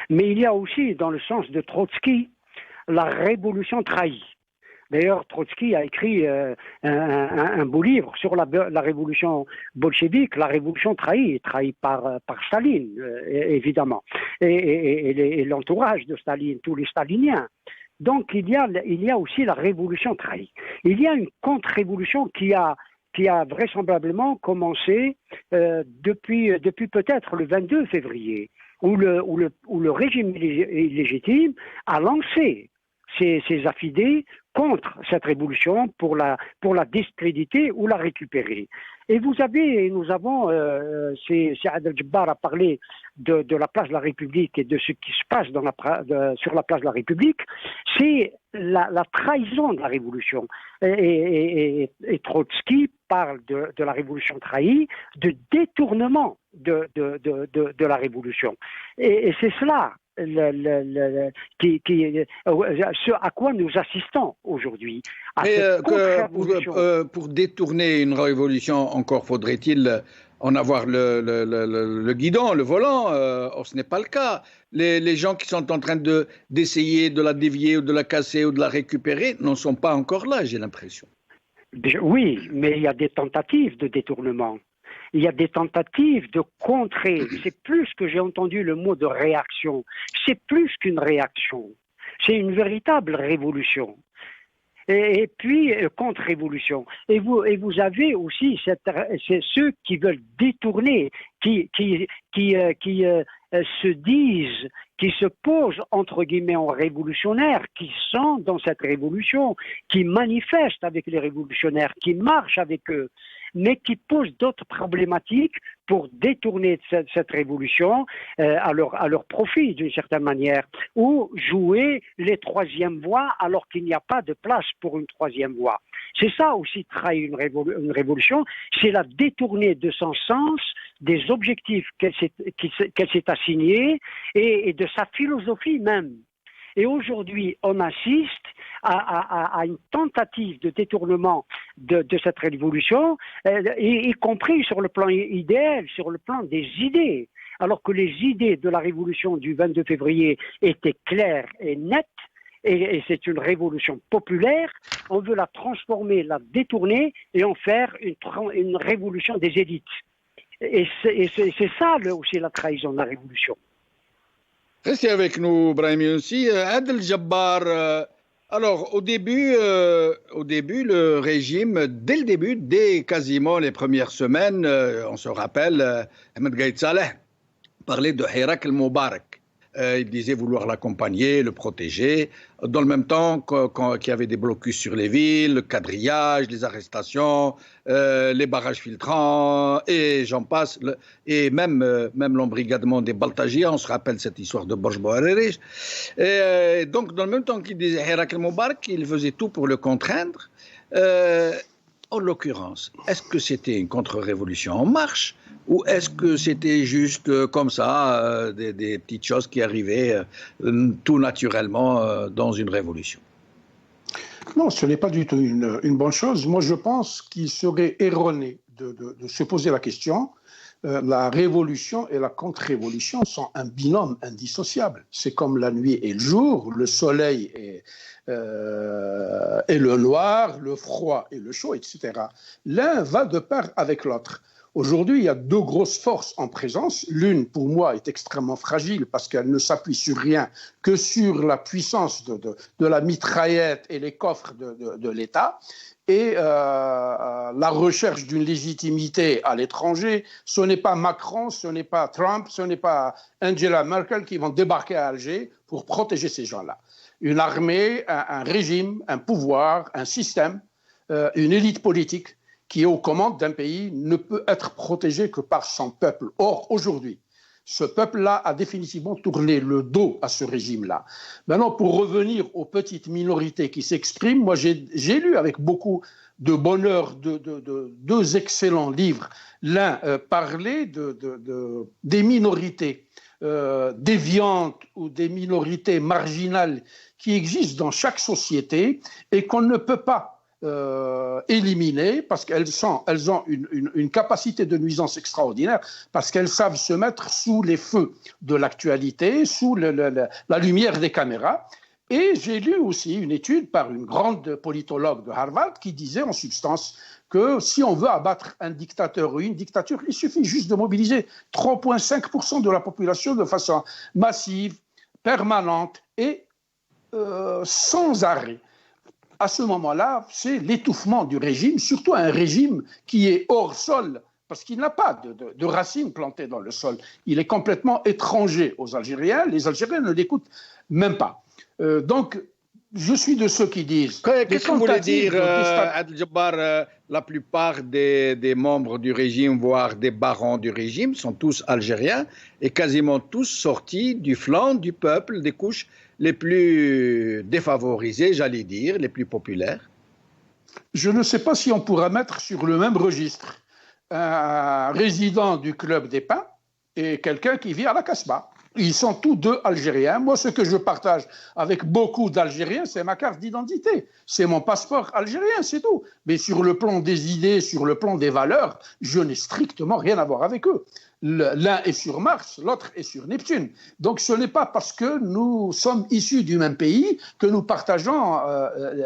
mais il y a aussi, dans le sens de Trotsky, la révolution trahie. D'ailleurs, Trotsky a écrit un beau livre sur la révolution bolchevique, la révolution trahie par Staline, évidemment, et l'entourage de Staline, tous les staliniens. Donc, il y a aussi la révolution trahie. Il y a une contre-révolution qui a vraisemblablement commencé depuis peut-être le 22 février, où le régime illégitime a lancé ses affidés contre cette révolution pour la discréditer ou la récupérer. Et nous avons, Saad El-Djebbar a parlé de la place de la République et de ce qui se passe sur la place de la République, c'est la trahison de la révolution. Et Trotsky parle de la révolution trahie, de détournement de la révolution. Et c'est cela ce à quoi nous assistons aujourd'hui. Pour détourner une révolution, encore faudrait-il en avoir le guidon, le volant. Or, ce n'est pas le cas. Les gens qui sont en train d'essayer de la dévier ou de la casser ou de la récupérer n'en sont pas encore là, j'ai l'impression. Oui, mais il y a des tentatives de détournement. Il y a des tentatives de contrer. C'est plus que j'ai entendu le mot de réaction. C'est plus qu'une réaction. C'est une véritable révolution. Et puis, contre-révolution. Et vous avez aussi c'est ceux qui veulent détourner, qui se disent, qui se posent entre guillemets en révolutionnaires, qui sont dans cette révolution, qui manifestent avec les révolutionnaires, qui marchent avec eux, mais qui posent d'autres problématiques pour détourner cette révolution à leur profit d'une certaine manière, ou jouer les troisièmes voies alors qu'il n'y a pas de place pour une troisième voie. C'est ça aussi trahir une révolution, c'est la détourner de son sens, des objectifs qu'elle s'est assignés et de sa philosophie même. Et aujourd'hui, on assiste à une tentative de détournement de cette révolution, y compris sur le plan idéal, sur le plan des idées. alors que les idées de la révolution du 22 février étaient claires et nettes, et c'est une révolution populaire. On veut la transformer, la détourner et en faire une révolution des élites. Et c'est ça aussi la trahison de la révolution. Restez avec nous, Brahim Younsi. Adel Jabbar, alors au début, le régime, dès quasiment les premières semaines, on se rappelle, Ahmed Gaïd Saleh parlait de Hirak el-Moubarak. Il disait vouloir l'accompagner, le protéger, dans le même temps qu'il y avait des blocus sur les villes, le quadrillage, les arrestations, les barrages filtrants, et j'en passe, et même l'embrigadement des Baltagia, on se rappelle cette histoire de Borj Bouhariri. Et donc, dans le même temps qu'il disait Hirak el-Moubarak, il faisait tout pour le contraindre. En l'occurrence, est-ce que c'était une contre-révolution en marche ou est-ce que c'était juste comme ça, des petites choses qui arrivaient tout naturellement dans une révolution? Non, ce n'est pas du tout une bonne chose. Moi, je pense qu'il serait erroné de se poser la question. La révolution et la contre-révolution sont un binôme indissociable. C'est comme la nuit et le jour, le soleil et le noir, le froid et le chaud, etc. L'un va de pair avec l'autre. Aujourd'hui, il y a deux grosses forces en présence. L'une, pour moi, est extrêmement fragile parce qu'elle ne s'appuie sur rien que sur la puissance de la mitraillette et les coffres de l'État. Et la recherche d'une légitimité à l'étranger, ce n'est pas Macron, ce n'est pas Trump, ce n'est pas Angela Merkel qui vont débarquer à Alger pour protéger ces gens-là. Une armée, un régime, un pouvoir, un système, une élite politique qui est aux commandes d'un pays ne peut être protégé que par son peuple. Or, aujourd'hui, ce peuple-là a définitivement tourné le dos à ce régime-là. Maintenant, pour revenir aux petites minorités qui s'expriment, moi j'ai lu avec beaucoup de bonheur deux excellents livres. L'un parlait des minorités déviantes ou des minorités marginales qui existent dans chaque société et qu'on ne peut pas éliminer parce qu'elles ont une capacité de nuisance extraordinaire, parce qu'elles savent se mettre sous les feux de l'actualité, sous la lumière des caméras. Et j'ai lu aussi une étude par une grande politologue de Harvard qui disait en substance que si on veut abattre un dictateur ou une dictature, il suffit juste de mobiliser 3,5% de la population de façon massive, permanente et sans arrêt. À ce moment-là, c'est l'étouffement du régime, surtout un régime qui est hors sol, parce qu'il n'a pas de racines plantées dans le sol. Il est complètement étranger aux Algériens. Les Algériens ne l'écoutent même pas. Donc, je suis de ceux qui disent... Qu'est-ce que vous voulez dire, Adel Jabbar? La plupart des membres du régime, voire des barons du régime, sont tous algériens et quasiment tous sortis du flanc du peuple, des couches les plus défavorisés, j'allais dire, les plus populaires. Je ne sais pas si on pourra mettre sur le même registre un résident du Club des Pins et quelqu'un qui vit à la Casbah. Ils sont tous deux algériens. Moi, ce que je partage avec beaucoup d'Algériens, c'est ma carte d'identité. C'est mon passeport algérien, c'est tout. Mais sur le plan des idées, sur le plan des valeurs, je n'ai strictement rien à voir avec eux. L'un est sur Mars, l'autre est sur Neptune. Donc ce n'est pas parce que nous sommes issus du même pays que nous partageons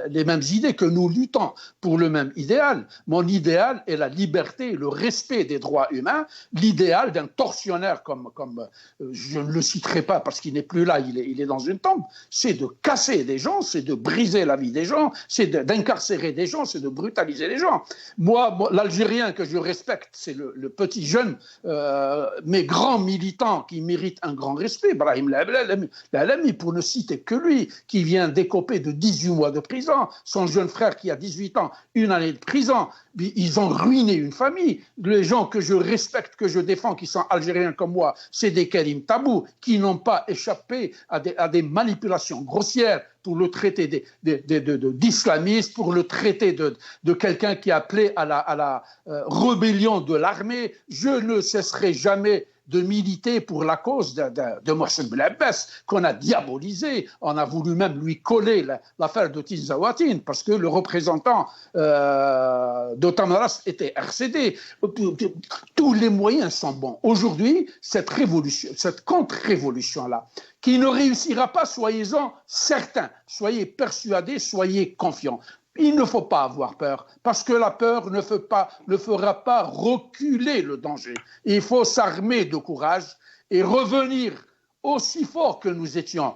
les mêmes idées, que nous luttons pour le même idéal. Mon idéal est la liberté, le respect des droits humains. L'idéal d'un tortionnaire comme je ne le citerai pas parce qu'il n'est plus là, il est dans une tombe, c'est de casser des gens, c'est de briser la vie des gens, c'est d'incarcérer des gens, c'est de brutaliser les gens. Moi l'Algérien que je respecte, c'est le petit jeune mais grands militants qui méritent un grand respect, Brahim Lalami, pour ne citer que lui, qui vient d'écoper de 18 mois de prison, son jeune frère qui a 18 ans, 1 année de prison, ils ont ruiné une famille. Les gens que je respecte, que je défends, qui sont algériens comme moi, c'est des Karim Tabou, qui n'ont pas échappé à des manipulations grossières pour le traiter d'islamistes, pour le traiter de quelqu'un qui appelait à la rébellion de l'armée. Je ne cesserai jamais de militer pour la cause de Mohsen Ben Abbas, qu'on a diabolisé. On a voulu même lui coller l'affaire de Tizawatin, parce que le représentant de Tamaras était RCD. Tous les moyens sont bons. Aujourd'hui, cette contre-révolution-là, qui ne réussira pas, soyez-en certains, soyez persuadés, soyez confiants. Il ne faut pas avoir peur, parce que la peur ne fera pas reculer le danger. Il faut s'armer de courage et revenir aussi fort que nous étions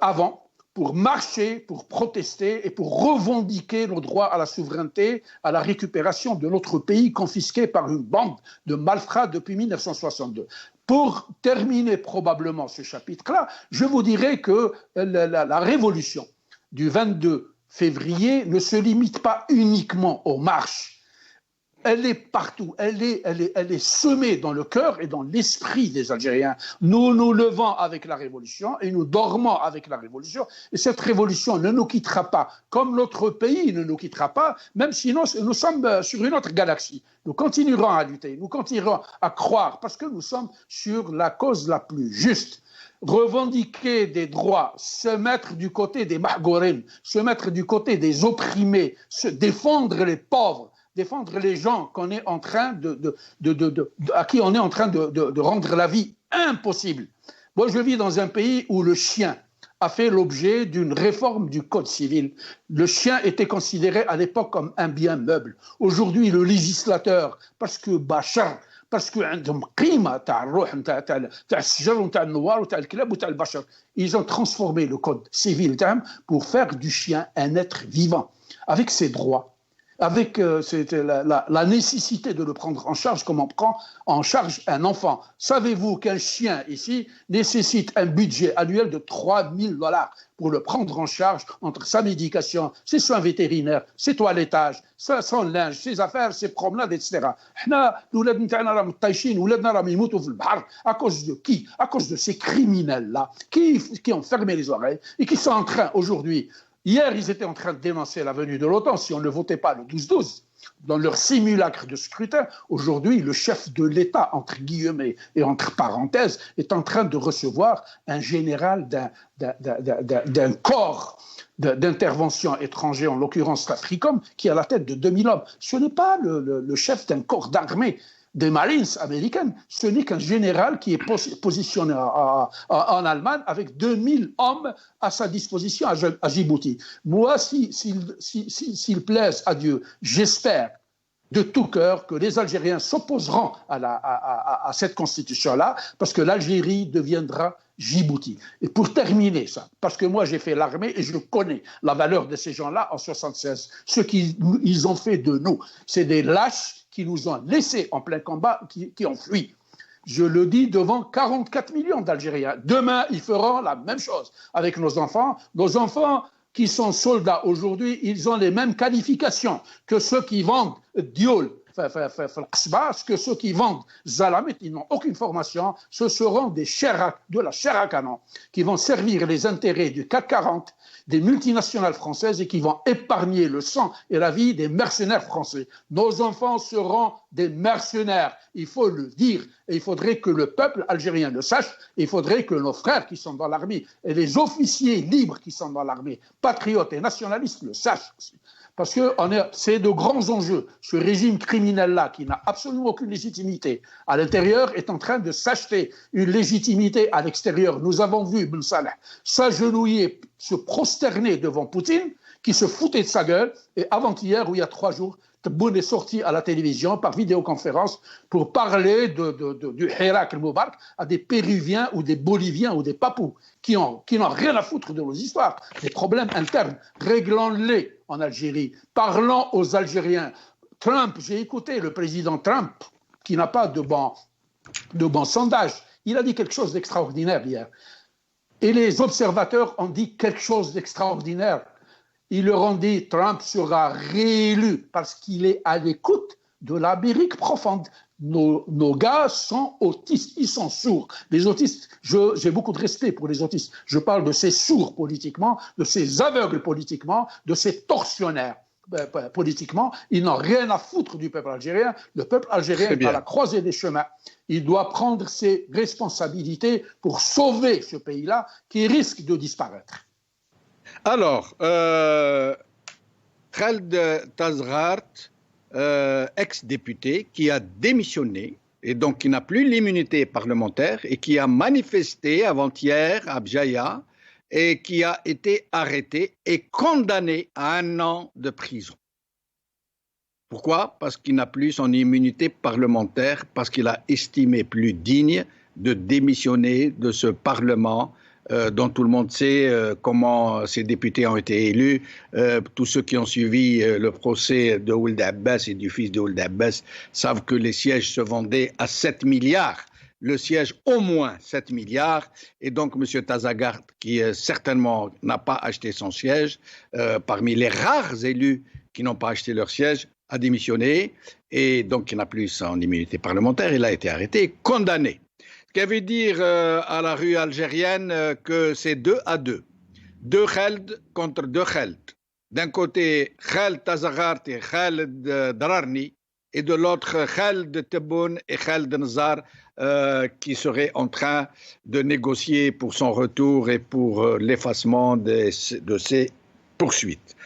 avant, pour marcher, pour protester et pour revendiquer nos droits à la souveraineté, à la récupération de notre pays confisqué par une bande de malfrats depuis 1962. Pour terminer probablement ce chapitre-là, je vous dirais que la révolution du 22 février ne se limite pas uniquement aux marches. Elle est partout, elle est semée dans le cœur et dans l'esprit des Algériens. Nous nous levons avec la révolution et nous dormons avec la révolution. Et cette révolution ne nous quittera pas, comme notre pays ne nous quittera pas, même si nous sommes sur une autre galaxie. Nous continuerons à lutter, nous continuerons à croire, parce que nous sommes sur la cause la plus juste. Revendiquer des droits, se mettre du côté des mahgourim, se mettre du côté des opprimés, défendre les pauvres, défendre les gens qu'on est en train à qui on est en train de rendre la vie impossible. Moi, je vis dans un pays où le chien a fait l'objet d'une réforme du code civil. Le chien était considéré à l'époque comme un bien meuble. Aujourd'hui, le législateur, parce que Bachar, parce que ils ont transformé le code civil pour faire du chien un être vivant, avec ses droits, avec la nécessité de le prendre en charge comme on prend en charge un enfant. Savez-vous qu'un chien ici nécessite un budget annuel de $3 000 pour le prendre en charge entre sa médication, ses soins vétérinaires, ses toilettages, son linge, ses affaires, ses promenades, etc. À cause de qui? À cause de ces criminels-là qui ont fermé les oreilles et qui sont en train aujourd'hui. Hier, ils étaient en train de dénoncer la venue de l'OTAN si on ne votait pas le 12-12 dans leur simulacre de scrutin. Aujourd'hui, le chef de l'État, entre guillemets et entre parenthèses, est en train de recevoir un général d'un corps d'intervention étranger, en l'occurrence l'Africom, qui est à la tête de 2000 hommes. Ce n'est pas le chef d'un corps d'armée des Marines américaines, ce n'est qu'un général qui est positionné en Allemagne avec 2000 hommes à sa disposition à Djibouti. Moi, s'il plaise à Dieu, j'espère de tout cœur que les Algériens s'opposeront à cette constitution-là, parce que l'Algérie deviendra Djibouti. Et pour terminer ça, parce que moi j'ai fait l'armée et je connais la valeur de ces gens-là en 1976, ce qu'ils ont fait de nous, c'est des lâches qui nous ont laissés en plein combat, qui ont fui. Je le dis devant 44 millions d'Algériens. Demain, ils feront la même chose avec nos enfants. Nos enfants qui sont soldats aujourd'hui, ils ont les mêmes qualifications que ceux qui vendent Diol, que ceux qui vendent Zalamit, ils n'ont aucune formation. Ce seront de la chair à canon qui vont servir les intérêts du CAC 40, des multinationales françaises et qui vont épargner le sang et la vie des mercenaires français. Nos enfants seront des mercenaires, il faut le dire, et il faudrait que le peuple algérien le sache, et il faudrait que nos frères qui sont dans l'armée et les officiers libres qui sont dans l'armée, patriotes et nationalistes, le sachent aussi. Parce que c'est de grands enjeux. Ce régime criminel-là, qui n'a absolument aucune légitimité à l'intérieur, est en train de s'acheter une légitimité à l'extérieur. Nous avons vu Ben Saleh s'agenouiller, se prosterner devant Poutine, qui se foutait de sa gueule. Et avant-hier, ou il y a 3 jours, Tebboune est sorti à la télévision par vidéoconférence pour parler du Hirak el-Moubarak à des Péruviens ou des Boliviens ou des Papous qui n'ont rien à foutre de nos histoires. Des problèmes internes, réglons-les en Algérie. Parlons aux Algériens. Trump, j'ai écouté le président Trump, qui n'a pas de bon sondage. Il a dit quelque chose d'extraordinaire hier. Et les observateurs ont dit quelque chose d'extraordinaire. Ils leur ont dit Trump sera réélu parce qu'il est à l'écoute de l'Amérique profonde. Nos gars sont autistes, ils sont sourds. Les autistes, j'ai beaucoup de respect pour les autistes. Je parle de ces sourds politiquement, de ces aveugles politiquement, de ces tortionnaires. politiquement, ils n'ont rien à foutre du peuple algérien. Le peuple algérien est à la croisée des chemins. Il doit prendre ses responsabilités pour sauver ce pays-là qui risque de disparaître. Alors, Khaled Tazghart, ex-député, qui a démissionné et donc qui n'a plus l'immunité parlementaire et qui a manifesté avant-hier à Bjaïa et qui a été arrêté et condamné à 1 an de prison. Pourquoi? Parce qu'il n'a plus son immunité parlementaire, parce qu'il a estimé plus digne de démissionner de ce Parlement dont tout le monde sait comment ces députés ont été élus. Tous ceux qui ont suivi le procès de Ould Abbas et du fils de Ould Abbas savent que les sièges se vendaient à 7 milliards. Le siège au moins 7 milliards. Et donc, M. Tazghart, qui certainement n'a pas acheté son siège, parmi les rares élus qui n'ont pas acheté leur siège, a démissionné. Et donc, il n'a plus son immunité parlementaire. Il a été arrêté et condamné. Ce qui veut dire à la rue algérienne que c'est 2-2. 2 Khaled contre 2 Khaled. D'un côté, Khaled Tazghart et Khaled Drarni, et de l'autre, Khaled Tebboune et Khaled Nazar, qui seraient en train de négocier pour son retour et pour l'effacement de ses poursuites.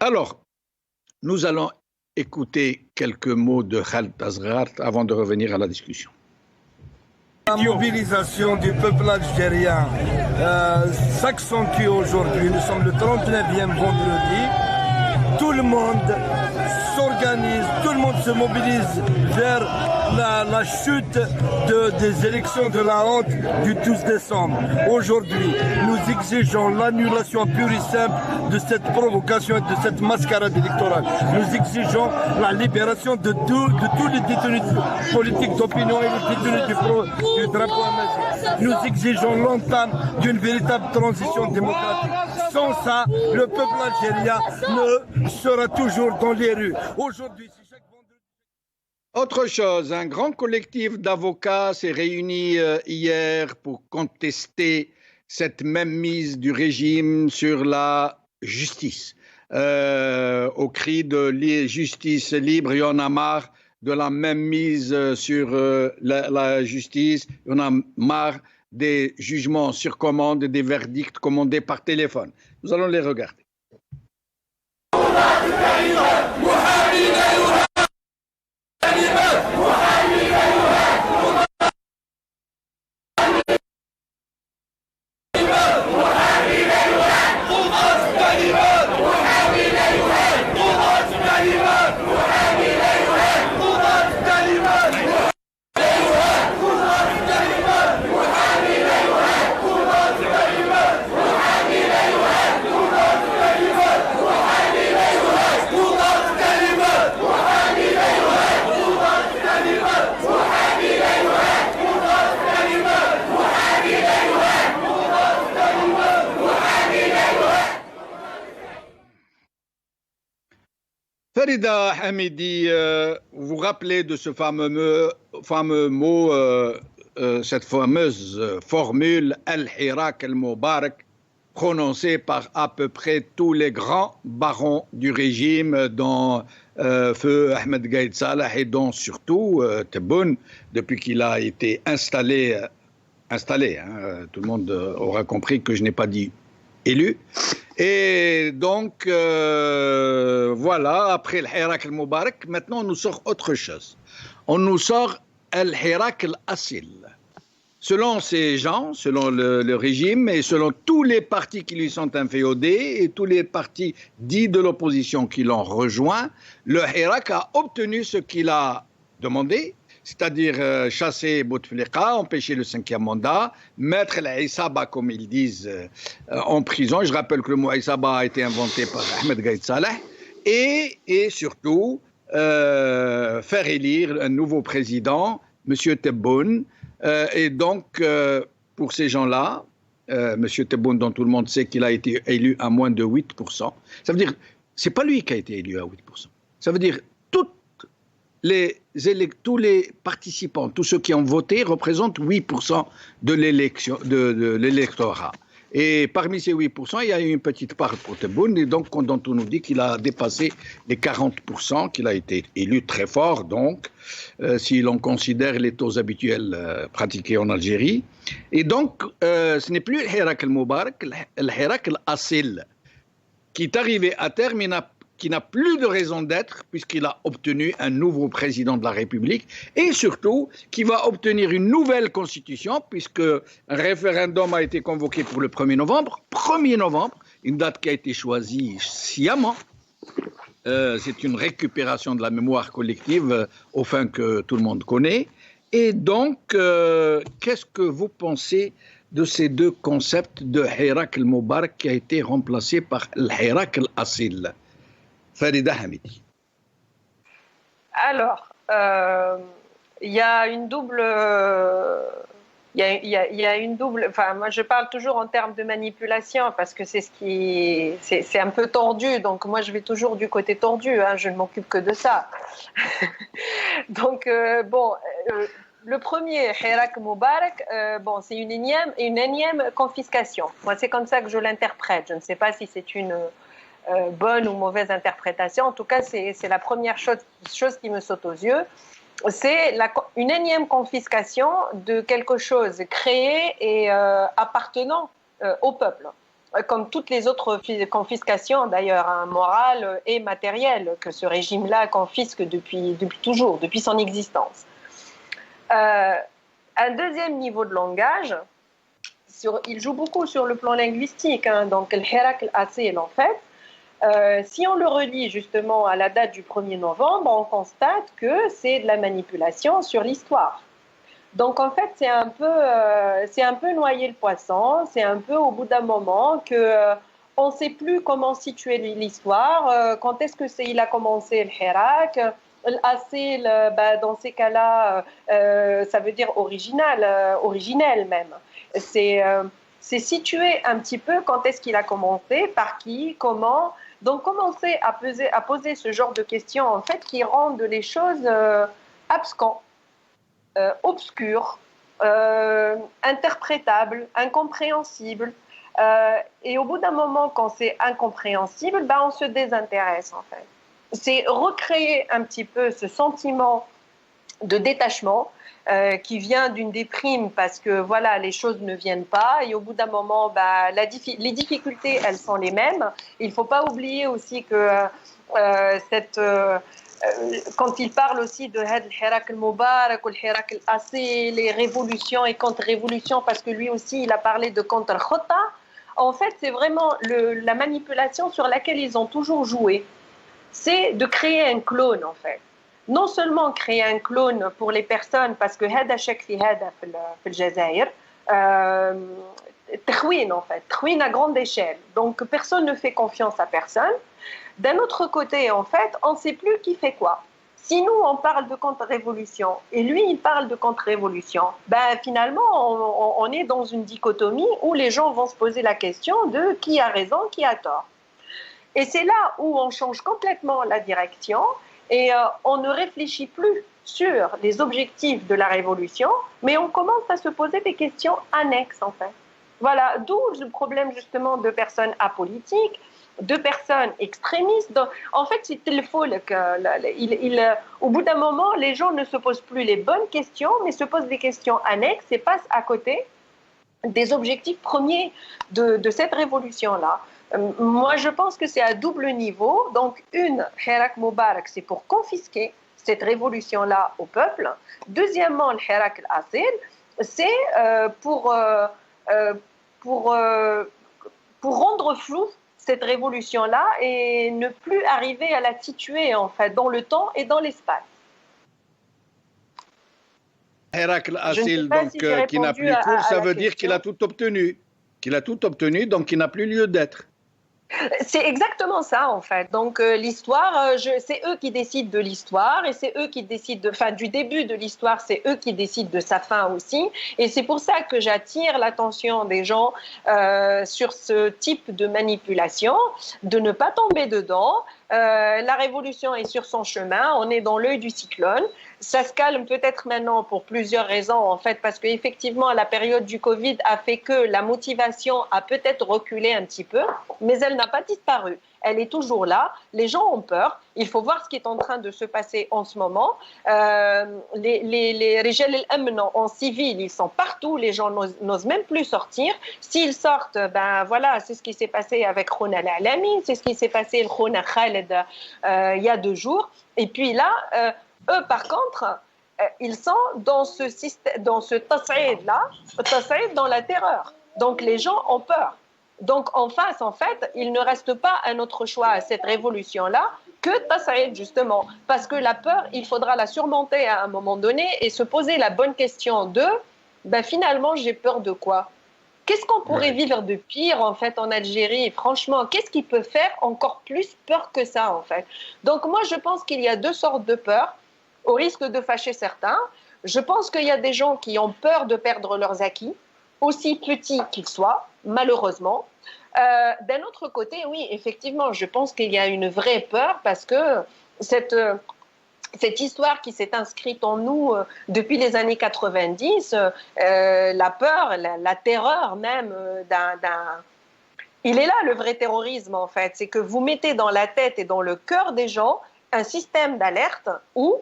Alors, nous allons écouter quelques mots de Khaled Tazghart avant de revenir à la discussion. La mobilisation du peuple algérien s'accentue aujourd'hui. Nous sommes le 39e vendredi. Tout le monde s'organise, tout le monde se mobilise vers la chute des élections de la honte du 12 décembre. Aujourd'hui, nous exigeons l'annulation pure et simple de cette provocation et de cette mascarade électorale. Nous exigeons la libération de tous les détenus politiques d'opinion et les détenus du drapeau amazonie. Nous exigeons l'entame d'une véritable transition démocratique. Sans ça, le peuple algérien ne sera toujours dans les rues. Aujourd'hui, autre chose, un grand collectif d'avocats s'est réuni hier pour contester cette même mise du régime sur la justice. Au cri de justice libre, il y en a marre de la même mise sur la justice, il y en a marre des jugements sur commande et des verdicts commandés par téléphone. Nous allons les regarder. Farida Hamidi, vous vous rappelez de ce fameux mot, cette fameuse formule Al-Hirak al-Mubarak, prononcée par à peu près tous les grands barons du régime, dont Feu Ahmed Gaïd Salah et dont surtout Tebboune, depuis qu'il a été installé, tout le monde aura compris que je n'ai pas dit élu. Et donc, voilà, après le Hirak al-Mubarak, maintenant on nous sort autre chose. On nous sort al-Hirak al-Asil. Selon ces gens, selon le régime et selon tous les partis qui lui sont inféodés et tous les partis dits de l'opposition qui l'ont rejoint, le Hirak a obtenu ce qu'il a demandé, c'est-à-dire chasser Bouteflika, empêcher le 5e mandat, mettre l'Aïsaba, comme ils disent, en prison. Je rappelle que le mot Aïsaba a été inventé par Ahmed Gaïd Salah, et surtout faire élire un nouveau président, M. Tebboune. Et donc, pour ces gens-là, M. Tebboune, dont tout le monde sait qu'il a été élu à moins de 8%, ça veut dire, c'est pas lui qui a été élu à 8%. Ça veut dire, tous les participants, tous ceux qui ont voté représentent 8% de l'élection, de l'électorat. Et parmi ces 8%, il y a une petite part pour Tebboune, et donc dont on nous dit qu'il a dépassé les 40%, qu'il a été élu très fort, donc, si l'on considère les taux habituels pratiqués en Algérie. Et donc, ce n'est plus le Hirak al-Moubarak, le Hirak al-Asil, qui est arrivé à terme et qui n'a plus de raison d'être puisqu'il a obtenu un nouveau président de la République et surtout qui va obtenir une nouvelle constitution puisque un référendum a été convoqué pour le 1er novembre. 1er novembre, une date qui a été choisie sciemment. C'est une récupération de la mémoire collective au fin que tout le monde connaît. Et donc, qu'est-ce que vous pensez de ces deux concepts de Hirak al-Moubarak qui a été remplacé par le Hirak al-Asil? Farida Hamidi. Alors, il y a une double... Il y a une double... Enfin, moi, je parle toujours en termes de manipulation parce que c'est ce qui... C'est un peu tordu, donc moi, je vais toujours du côté tordu, hein, je ne m'occupe que de ça. Donc, le premier, Hirak Moubarak, c'est une énième confiscation. Moi, c'est comme ça que je l'interprète. Je ne sais pas si c'est une... bonne ou mauvaise interprétation. En tout cas, c'est la première chose qui me saute aux yeux. C'est une énième confiscation de quelque chose créé et appartenant au peuple. Comme toutes les autres confiscations, d'ailleurs, hein, morales et matérielles, que ce régime-là confisque depuis toujours, depuis son existence. Un deuxième niveau de langage, il joue beaucoup sur le plan linguistique. Hein, donc, le Hirak al-Asil, en fait, si on le relie justement à la date du 1er novembre, on constate que c'est de la manipulation sur l'histoire. Donc en fait, c'est un peu noyer le poisson, c'est un peu au bout d'un moment on ne sait plus comment situer l'histoire, quand est-ce que il a commencé le Hirak, l'Asil, dans ces cas-là, ça veut dire originel même. C'est situer un petit peu quand est-ce qu'il a commencé, par qui, comment. Donc, commencer à poser ce genre de questions, en fait, qui rendent les choses abscons, obscures, interprétables, incompréhensibles. Et au bout d'un moment, quand c'est incompréhensible, on se désintéresse, en fait. C'est recréer un petit peu ce sentiment de détachement qui vient d'une déprime parce que voilà, les choses ne viennent pas et au bout d'un moment, les difficultés, elles sont les mêmes. Il ne faut pas oublier aussi que quand il parle aussi de Hirak al-Moubarak ou le Hirak al-Asil, les révolutions et contre-révolutions, parce que lui aussi, il a parlé de contre-Khota, en fait, c'est vraiment la manipulation sur laquelle ils ont toujours joué. C'est de créer un clone, en fait. Non seulement créer un clone pour les personnes, parce que هذا شكلي هذا في الجزائر, تخوين en fait, تخوين à grande échelle. Donc personne ne fait confiance à personne. D'un autre côté, en fait, on ne sait plus qui fait quoi. Si nous, on parle de contre-révolution et lui, il parle de contre-révolution, finalement, on est dans une dichotomie où les gens vont se poser la question de qui a raison, qui a tort. Et c'est là où on change complètement la direction. Et on ne réfléchit plus sur les objectifs de la révolution, mais on commence à se poser des questions annexes, en fait. Voilà, d'où le problème justement de personnes apolitiques, de personnes extrémistes. En fait, c'est le faux au bout d'un moment, les gens ne se posent plus les bonnes questions, mais se posent des questions annexes et passent à côté des objectifs premiers de cette révolution-là. Moi, je pense que c'est à double niveau. Donc, Hirak Moubarak, c'est pour confisquer cette révolution-là au peuple. Deuxièmement, le Hirak al-Asil, c'est pour rendre flou cette révolution-là et ne plus arriver à la situer, en fait, dans le temps et dans l'espace. Hirak al-Asil, donc, qui n'a plus cours, ça veut dire qu'il a tout obtenu. Qu'il a tout obtenu, donc il n'a plus lieu d'être. C'est exactement ça, en fait. Donc, l'histoire, c'est eux qui décident de l'histoire et c'est eux qui décident du début de l'histoire, c'est eux qui décident de sa fin aussi. Et c'est pour ça que j'attire l'attention des gens sur ce type de manipulation, de ne pas tomber dedans, La révolution est sur son chemin, on est dans l'œil du cyclone. Ça se calme peut-être maintenant pour plusieurs raisons, en fait, parce qu'effectivement, la période du Covid a fait que la motivation a peut-être reculé un petit peu, mais elle n'a pas disparu. Elle est toujours là, les gens ont peur, il faut voir ce qui est en train de se passer en ce moment. Les Rijal al-Amn en civil, ils sont partout, les gens n'osent même plus sortir. S'ils sortent, ben voilà, c'est ce qui s'est passé avec Khouna al-Alami, c'est ce qui s'est passé avec Khouna Khaled il y a 2 jours. Et puis là, eux par contre, ils sont dans ce système, dans ce tas'id-là, dans la terreur. Donc les gens ont peur. Donc en face, en fait, il ne reste pas un autre choix à cette révolution-là que tas'id, justement. Parce que la peur, il faudra la surmonter à un moment donné et se poser la bonne question de, ben finalement, j'ai peur de quoi ? Qu'est-ce qu'on pourrait vivre de pire, en fait, en Algérie ? Franchement, qu'est-ce qui peut faire encore plus peur que ça, en fait ? Donc moi, je pense qu'il y a 2 sortes de peurs, au risque de fâcher certains. Je pense qu'il y a des gens qui ont peur de perdre leurs acquis, aussi petits qu'ils soient, malheureusement. D'un autre côté, oui, effectivement, je pense qu'il y a une vraie peur parce que cette histoire qui s'est inscrite en nous depuis les années 90, la peur, la terreur même Il est là le vrai terrorisme, en fait. C'est que vous mettez dans la tête et dans le cœur des gens un système d'alerte où,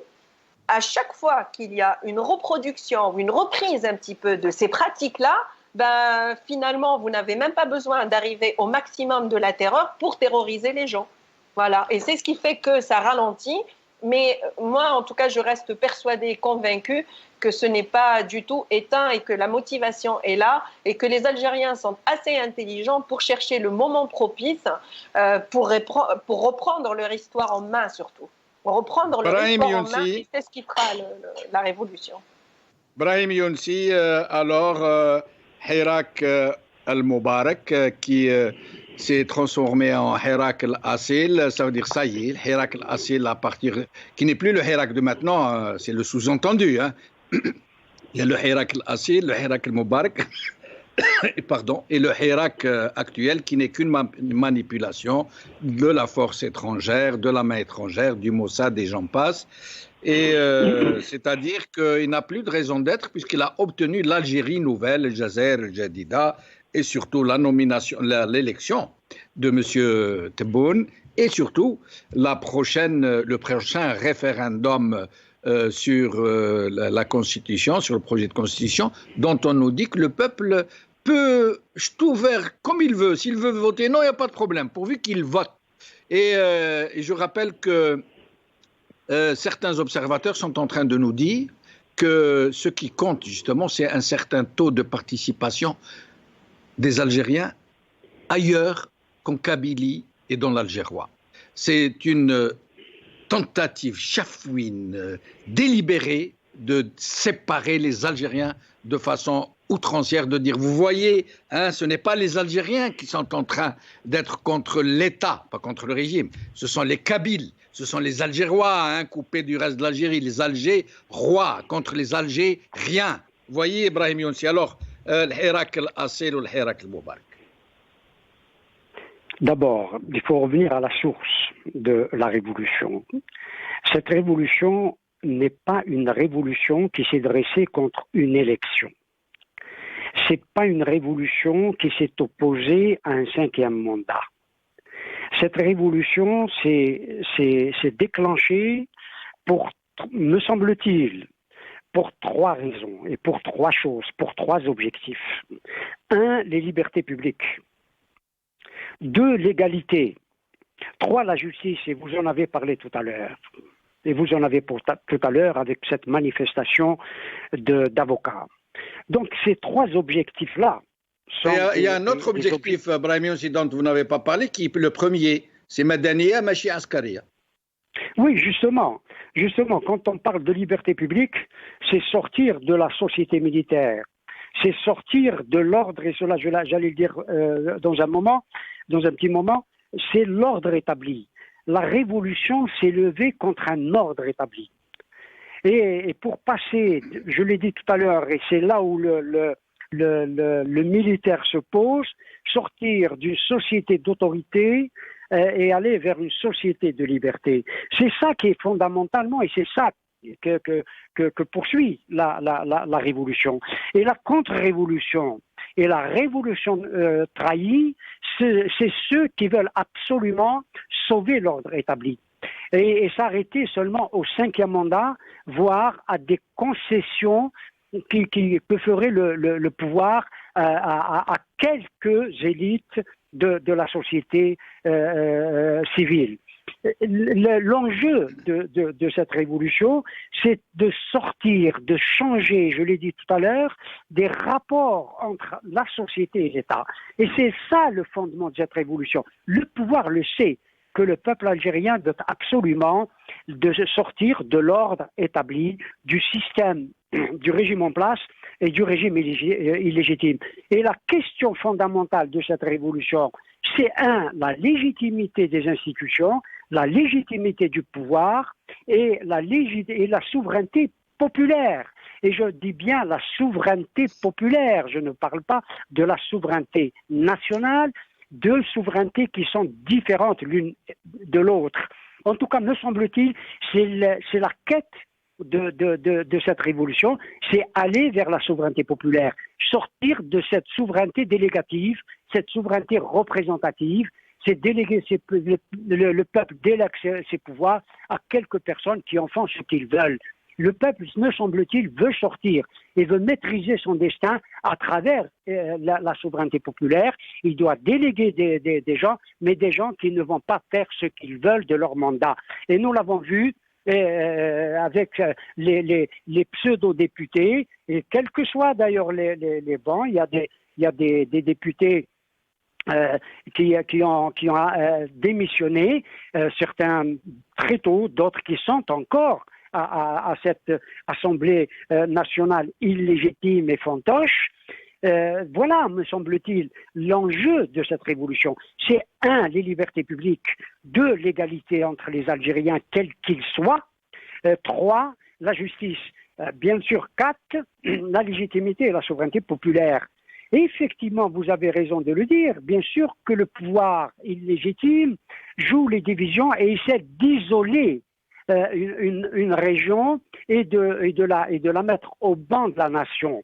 à chaque fois qu'il y a une reproduction ou une reprise un petit peu de ces pratiques-là, ben, finalement, vous n'avez même pas besoin d'arriver au maximum de la terreur pour terroriser les gens. Voilà. Et c'est ce qui fait que ça ralentit. Mais moi, en tout cas, je reste persuadée et convaincue que ce n'est pas du tout éteint et que la motivation est là et que les Algériens sont assez intelligents pour chercher le moment propice pour reprendre leur histoire en main, surtout. Reprendre leur histoire en main, et c'est ce qui fera la révolution. Brahim Younsi, alors Hirak al-Mubarak qui s'est transformé en Hirak al-Asil, ça veut dire ça y est, Hirak al-Asil à partir, qui n'est plus le Hirak de maintenant, c'est le sous-entendu. Hein. Il y a le Hirak al-Asil, le Hirak al-Mubarak, pardon, et le Hirak actuel qui n'est qu'une manipulation de la force étrangère, de la main étrangère, du Mossad et j'en passe. Et c'est-à-dire qu'il n'a plus de raison d'être puisqu'il a obtenu l'Algérie nouvelle, le Jazer, le Jadida, et surtout la nomination, l'élection de M. Tebboune, et surtout le prochain référendum sur la Constitution, sur le projet de Constitution, dont on nous dit que le peuple peut tout faire comme il veut. S'il veut voter non, il n'y a pas de problème, pourvu qu'il vote. Et je rappelle que certains observateurs sont en train de nous dire que ce qui compte justement, c'est un certain taux de participation des Algériens ailleurs qu'en Kabylie et dans l'Algérois. C'est une tentative chafouine délibérée de séparer les Algériens de façon outrancière, de dire, vous voyez, hein, ce n'est pas les Algériens qui sont en train d'être contre l'État, pas contre le régime, ce sont les Kabyles, ce sont les Algérois, hein, coupés du reste de l'Algérie, les Algérois contre les Algériens. Vous voyez, Ibrahim Younsi, alors, le Hirak al-Asil ou le Hirak al-Mubarak. D'abord, il faut revenir à la source de la révolution. Cette révolution n'est pas une révolution qui s'est dressée contre une élection. C'est pas une révolution qui s'est opposée à un 5e mandat. Cette révolution s'est déclenchée pour, me semble-t-il, pour 3 raisons et pour 3 choses, pour 3 objectifs. 1, les libertés publiques. 2, l'égalité. 3, la justice, et vous en avez parlé tout à l'heure. Et vous en avez tout à l'heure avec cette manifestation d'avocats. Donc ces 3 objectifs-là sont... Il y a un autre objectif, Brahim Younsi, dont vous n'avez pas parlé, qui est le premier, c'est Madaniya Machi Askaria. Oui, justement, quand on parle de liberté publique, c'est sortir de la société militaire, c'est sortir de l'ordre, et cela j'allais le dire dans un petit moment, c'est l'ordre établi. La révolution s'est levée contre un ordre établi. Et pour passer, je l'ai dit tout à l'heure, et c'est là où le militaire se pose, sortir d'une société d'autorité et aller vers une société de liberté. C'est ça qui est fondamentalement, et c'est ça que poursuit la révolution. Et la contre-révolution et la révolution trahie, c'est ceux qui veulent absolument sauver l'ordre établi. Et s'arrêter seulement au 5e mandat, voire à des concessions que ferait le pouvoir à quelques élites de la société civile. L'enjeu de cette révolution, c'est de sortir, de changer, je l'ai dit tout à l'heure, des rapports entre la société et l'État. Et c'est ça le fondement de cette révolution. Le pouvoir le sait, que le peuple algérien doit absolument sortir de l'ordre établi, du système, du régime en place et du régime illégitime. Et la question fondamentale de cette révolution, c'est la légitimité des institutions, la légitimité du pouvoir et la souveraineté populaire. Et je dis bien la souveraineté populaire, je ne parle pas de la souveraineté nationale, deux souverainetés qui sont différentes l'une de l'autre. En tout cas, me semble-t-il, c'est la quête de cette révolution, c'est aller vers la souveraineté populaire, sortir de cette souveraineté délégative, cette souveraineté représentative, c'est déléguer le peuple délègue ses pouvoirs à quelques personnes qui en font ce qu'ils veulent. Le peuple, me semble-t-il, veut sortir et veut maîtriser son destin à travers la souveraineté populaire. Il doit déléguer des gens, mais des gens qui ne vont pas faire ce qu'ils veulent de leur mandat. Et nous l'avons vu avec les pseudo-députés, et quels que soient d'ailleurs les bancs, il y a des députés qui ont démissionné, certains très tôt, d'autres qui sont encore à cette Assemblée nationale illégitime et fantoche. Voilà, me semble-t-il, l'enjeu de cette révolution. C'est 1, les libertés publiques, 2, l'égalité entre les Algériens, quels qu'ils soient, 3, la justice, bien sûr, 4, la légitimité et la souveraineté populaire. Et effectivement, vous avez raison de le dire, bien sûr que le pouvoir illégitime joue les divisions et essaie d'isoler une région et de la mettre au banc de la nation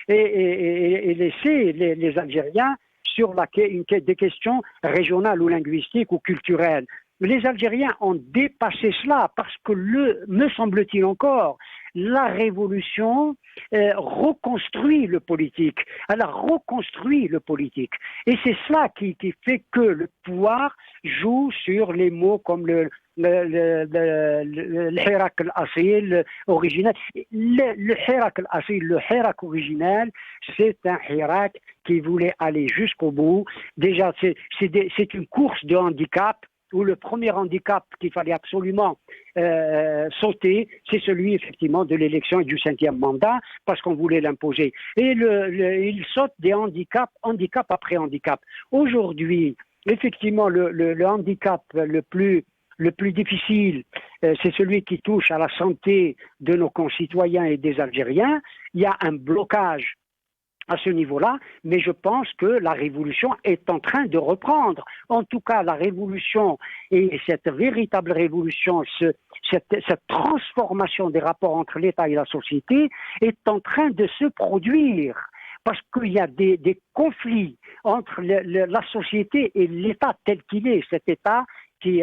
et laisser les Algériens sur des questions régionales ou linguistiques ou culturelles. Les Algériens ont dépassé cela parce que, me semble-t-il encore, la révolution reconstruit le politique. Elle a reconstruit le politique. Et c'est cela qui fait que le pouvoir joue sur les mots comme le Hirak al-Asil original. Le Hirak al-Asil, le Hirak original, c'est un Hirak qui voulait aller jusqu'au bout. Déjà, c'est une course de handicap, où le premier handicap qu'il fallait absolument sauter, c'est celui effectivement de l'élection et du 5e mandat, parce qu'on voulait l'imposer. Et il saute des handicap après handicap. Aujourd'hui, effectivement, le handicap le plus difficile, c'est celui qui touche à la santé de nos concitoyens et des Algériens. Il y a un blocage à ce niveau-là, mais je pense que la révolution est en train de reprendre. En tout cas, la révolution et cette véritable révolution, cette transformation des rapports entre l'État et la société est en train de se produire. Parce qu'il y a des conflits entre la société et l'État tel qu'il est, cet État qui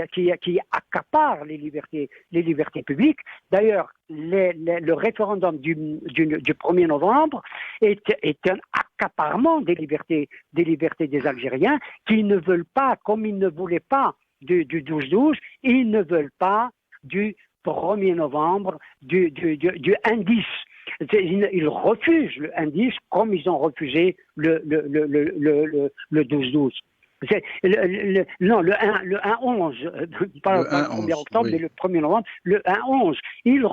accapare les libertés publiques. D'ailleurs, le référendum du 1er novembre est un accaparement des libertés des Algériens qui ne veulent pas, comme ils ne voulaient pas du 12-12, ils ne veulent pas du 1er novembre, du 1-10. Ils refusent le 1-10 comme ils ont refusé le 12-12. Non, le 1-11, pas le 1er octobre, oui, mais le 1er novembre, le 1-11. Ils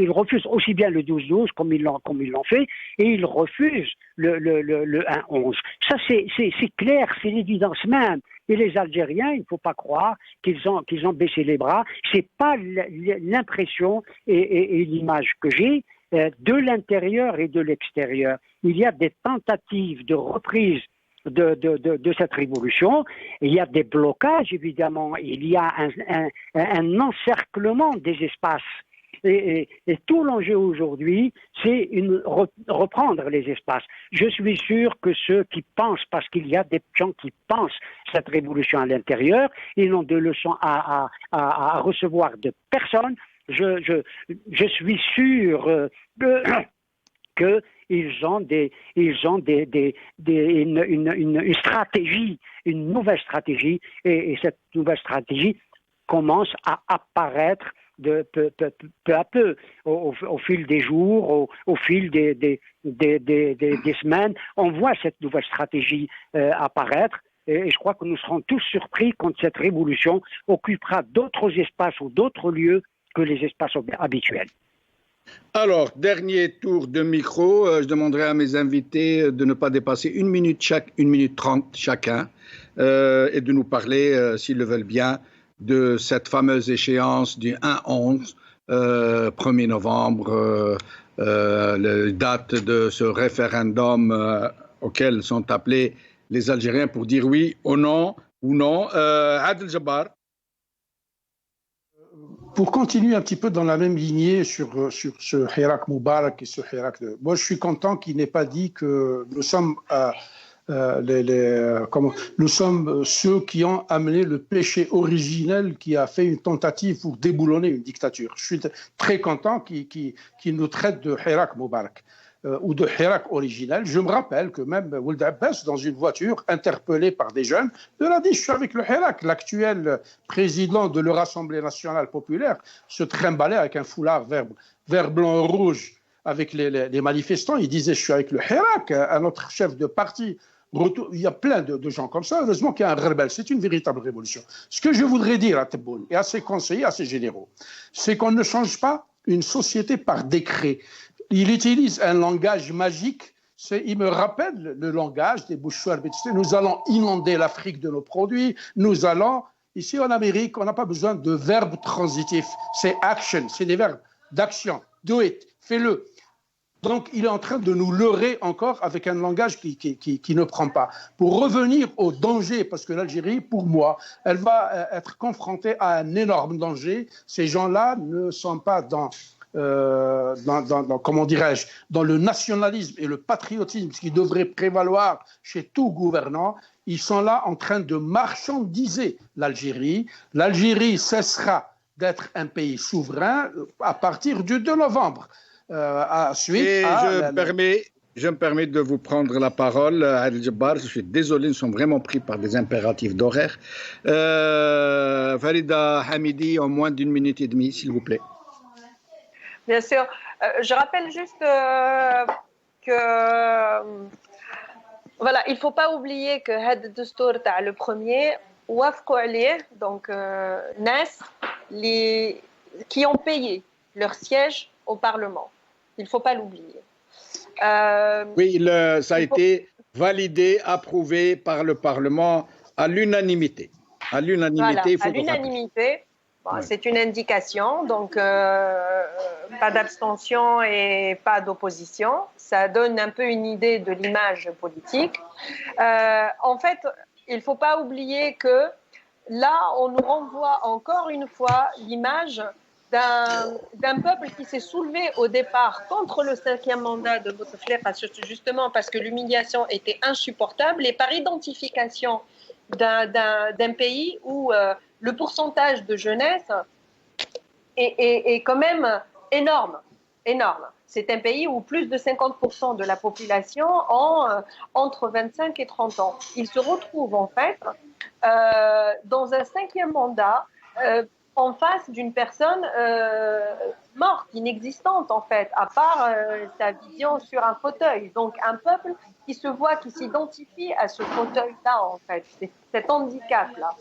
refusent aussi bien le 12-12 comme ils l'ont fait, et ils refusent le 1-11. Ça, c'est clair, c'est l'évidence même. Et les Algériens, il ne faut pas croire qu'ils ont baissé les bras. C'est pas l'impression et l'image que j'ai de l'intérieur et de l'extérieur. Il y a des tentatives de reprise de cette révolution. Il y a des blocages, évidemment. Il y a un encerclement des espaces. Et tout l'enjeu aujourd'hui, c'est reprendre les espaces. Je suis sûr que ceux qui pensent, parce qu'il y a des gens qui pensent cette révolution à l'intérieur, ils n'ont de leçons à recevoir de personne. Je suis sûr qu'ils ont une stratégie, une nouvelle stratégie, et cette nouvelle stratégie commence à apparaître peu à peu, au fil des jours, au fil des semaines. On voit cette nouvelle stratégie apparaître. Et je crois que nous serons tous surpris quand cette révolution occupera d'autres espaces ou d'autres lieux que les espaces habituels. Alors, dernier tour de micro. Je demanderai à mes invités de ne pas dépasser 1 minute 30 chacun et de nous parler, s'ils le veulent bien, de cette fameuse échéance du 1-11, 1er novembre, la date de ce référendum auquel sont appelés les Algériens pour dire oui ou non. Adel Jabbar. Pour continuer un petit peu dans la même lignée sur ce Hirak Moubarak et ce Hirak... Moi, je suis content qu'il n'ait pas dit que nous sommes... nous sommes ceux qui ont amené le péché originel qui a fait une tentative pour déboulonner une dictature. Je suis très content qu'il nous traite de Hirak Moubarak ou de Hirak originel. Je me rappelle que même Ould Abbas, dans une voiture, interpellé par des jeunes, leur a dit « Je suis avec le Hirak ». L'actuel président de leur Assemblée nationale populaire se trimballait avec un foulard vert, blanc, rouge avec les manifestants. Il disait « Je suis avec le Hirak », un autre chef de parti. Il y a plein de gens comme ça. Heureusement qu'il y a un rebelle. C'est une véritable révolution. Ce que je voudrais dire à Tebboune et à ses conseillers, à ses généraux, c'est qu'on ne change pas une société par décret. Il utilise un langage magique. Il me rappelle le langage des Bouchouar. Nous allons inonder l'Afrique de nos produits. Nous allons... Ici en Amérique, on n'a pas besoin de verbes transitifs. C'est action, c'est des verbes d'action. Do it, fais-le. Donc, il est en train de nous leurrer encore avec un langage qui ne prend pas. Pour revenir au danger, parce que l'Algérie, pour moi, elle va être confrontée à un énorme danger. Ces gens-là ne sont pas dans comment dirais-je, dans le nationalisme et le patriotisme qui devrait prévaloir chez tout gouvernant. Ils sont là en train de marchandiser l'Algérie. L'Algérie cessera d'être un pays souverain à partir du 2 novembre. Je me permets de vous prendre la parole, Adel Jabbar. Je suis désolé, nous sommes vraiment pris par des impératifs d'horaire. Farida Hamidi, en moins d'1 minute et demie, s'il vous plaît. Bien sûr. Je rappelle juste que voilà, il ne faut pas oublier que Had Destour, le premier, Wafko Aliyeh, donc Nas, qui ont payé leur siège au Parlement. Il ne faut pas l'oublier. Oui, ça a été validé, approuvé par le Parlement à l'unanimité. À l'unanimité, voilà, à l'unanimité. Bon, c'est une indication, donc pas d'abstention et pas d'opposition. Ça donne un peu une idée de l'image politique. En fait, il ne faut pas oublier que là, on nous renvoie encore une fois l'image d'un peuple qui s'est soulevé au départ contre le 5e mandat de Bouteflika, justement parce que l'humiliation était insupportable et par identification d'un pays où le pourcentage de jeunesse est quand même énorme. C'est un pays où plus de 50% de la population ont entre 25 et 30 ans. Ils se retrouvent en fait dans un 5e mandat en face d'une personne morte, inexistante en fait, à part sa vision sur un fauteuil. Donc un peuple qui se voit, qui s'identifie à ce fauteuil-là en fait, c'est cet handicap-là.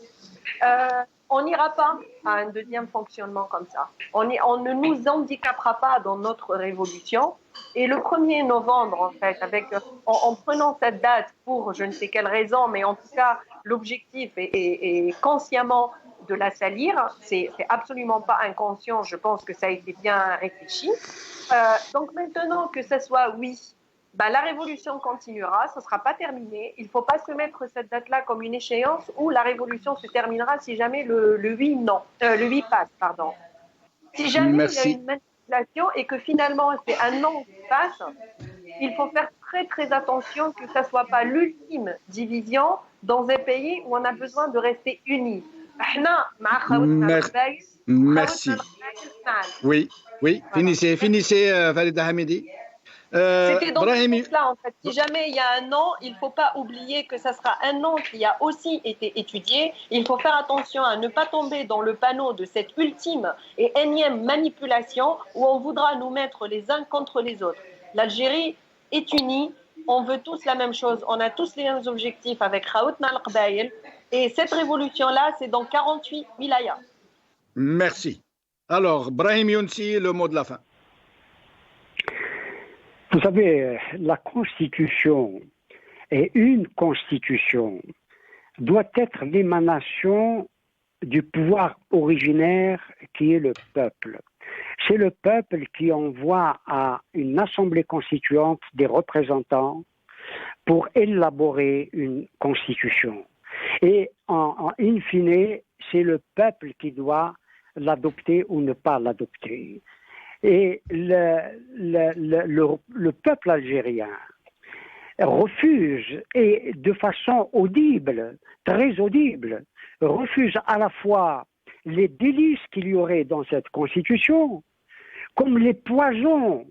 On n'ira pas à un deuxième fonctionnement comme ça. On ne nous handicapera pas dans notre révolution. Et le 1er novembre, en fait, en prenant cette date pour je ne sais quelle raison, mais en tout cas, l'objectif est consciemment de la salir. C'est absolument pas inconscient. Je pense que ça a été bien réfléchi. Donc maintenant, que ce soit oui la révolution continuera, ce ne sera pas terminé. Il ne faut pas se mettre cette date-là comme une échéance où la révolution se terminera si jamais le 8 passe. Pardon. Si jamais il y a une manipulation et que finalement c'est un non qui passe, il faut faire très très attention que ça ne soit pas l'ultime division dans un pays où on a besoin de rester unis. Merci. Oui, finissez, Farida Hamidi. C'était dans ce sens-là, en fait. Si jamais il y a un non, il ne faut pas oublier que ça sera un non qui a aussi été étudié. Il faut faire attention à ne pas tomber dans le panneau de cette ultime et énième manipulation où on voudra nous mettre les uns contre les autres. L'Algérie est unie, on veut tous la même chose, on a tous les mêmes objectifs avec Khaoutna al-Qbaïl. Et cette révolution-là, c'est dans 48 wilayas. Merci. Alors, Brahim Younsi, le mot de la fin. Vous savez, la Constitution et une Constitution doit être l'émanation du pouvoir originaire qui est le peuple. C'est le peuple qui envoie à une assemblée constituante des représentants pour élaborer une Constitution. Et en in fine, c'est le peuple qui doit l'adopter ou ne pas l'adopter. Et le peuple algérien refuse, et de façon audible, très audible, refuse à la fois les délices qu'il y aurait dans cette constitution, comme les poisons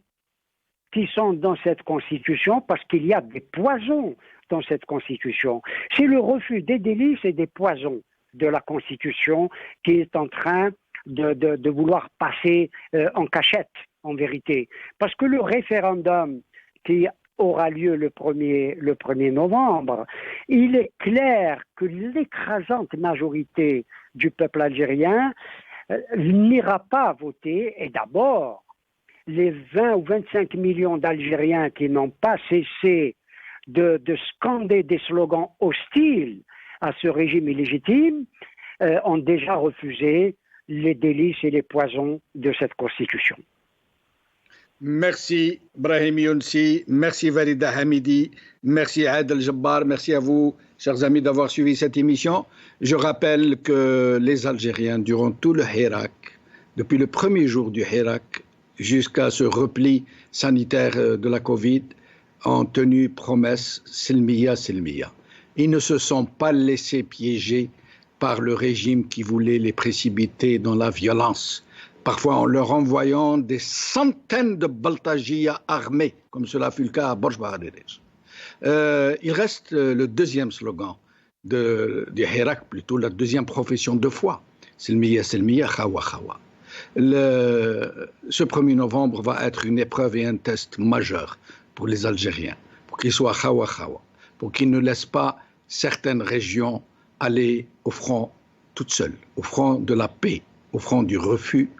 qui sont dans cette constitution, parce qu'il y a des poisons dans cette constitution. C'est le refus des délices et des poisons de la constitution qui est en train de vouloir passer en cachette, en vérité. Parce que le référendum qui aura lieu le 1er novembre, il est clair que l'écrasante majorité du peuple algérien n'ira pas voter. Et d'abord, les 20 ou 25 millions d'Algériens qui n'ont pas cessé de scander des slogans hostiles à ce régime illégitime ont déjà refusé les délices et les poisons de cette constitution. Merci Brahim Younsi, merci Farida Hamidi, merci Adel Jabbar, merci à vous, chers amis, d'avoir suivi cette émission. Je rappelle que les Algériens, durant tout le Hirak, depuis le premier jour du Hirak jusqu'à ce repli sanitaire de la Covid, ont tenu promesse Silmiya, Silmiya. Ils ne se sont pas laissés piéger par le régime qui voulait les précipiter dans la violence, parfois en leur envoyant des centaines de Baltagia armés, comme cela fut le cas à Borj Bahadérez. Il reste le deuxième slogan du Hirak, plutôt la deuxième profession de foi, Silmiya, Silmiya, Khawa, Khawa. Ce 1er novembre va être une épreuve et un test majeur pour les Algériens, pour qu'ils soient Khawa, Khawa, pour qu'ils ne laissent pas certaines régions aller au front toute seule, au front de la paix, au front du refus,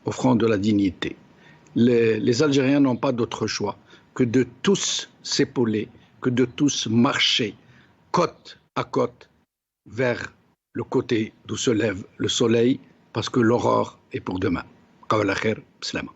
au front de la dignité. Les Algériens n'ont pas d'autre choix que de tous s'épauler, que de tous marcher côte à côte vers le côté d'où se lève le soleil, parce que l'aurore est pour demain. Qawla khair, salama.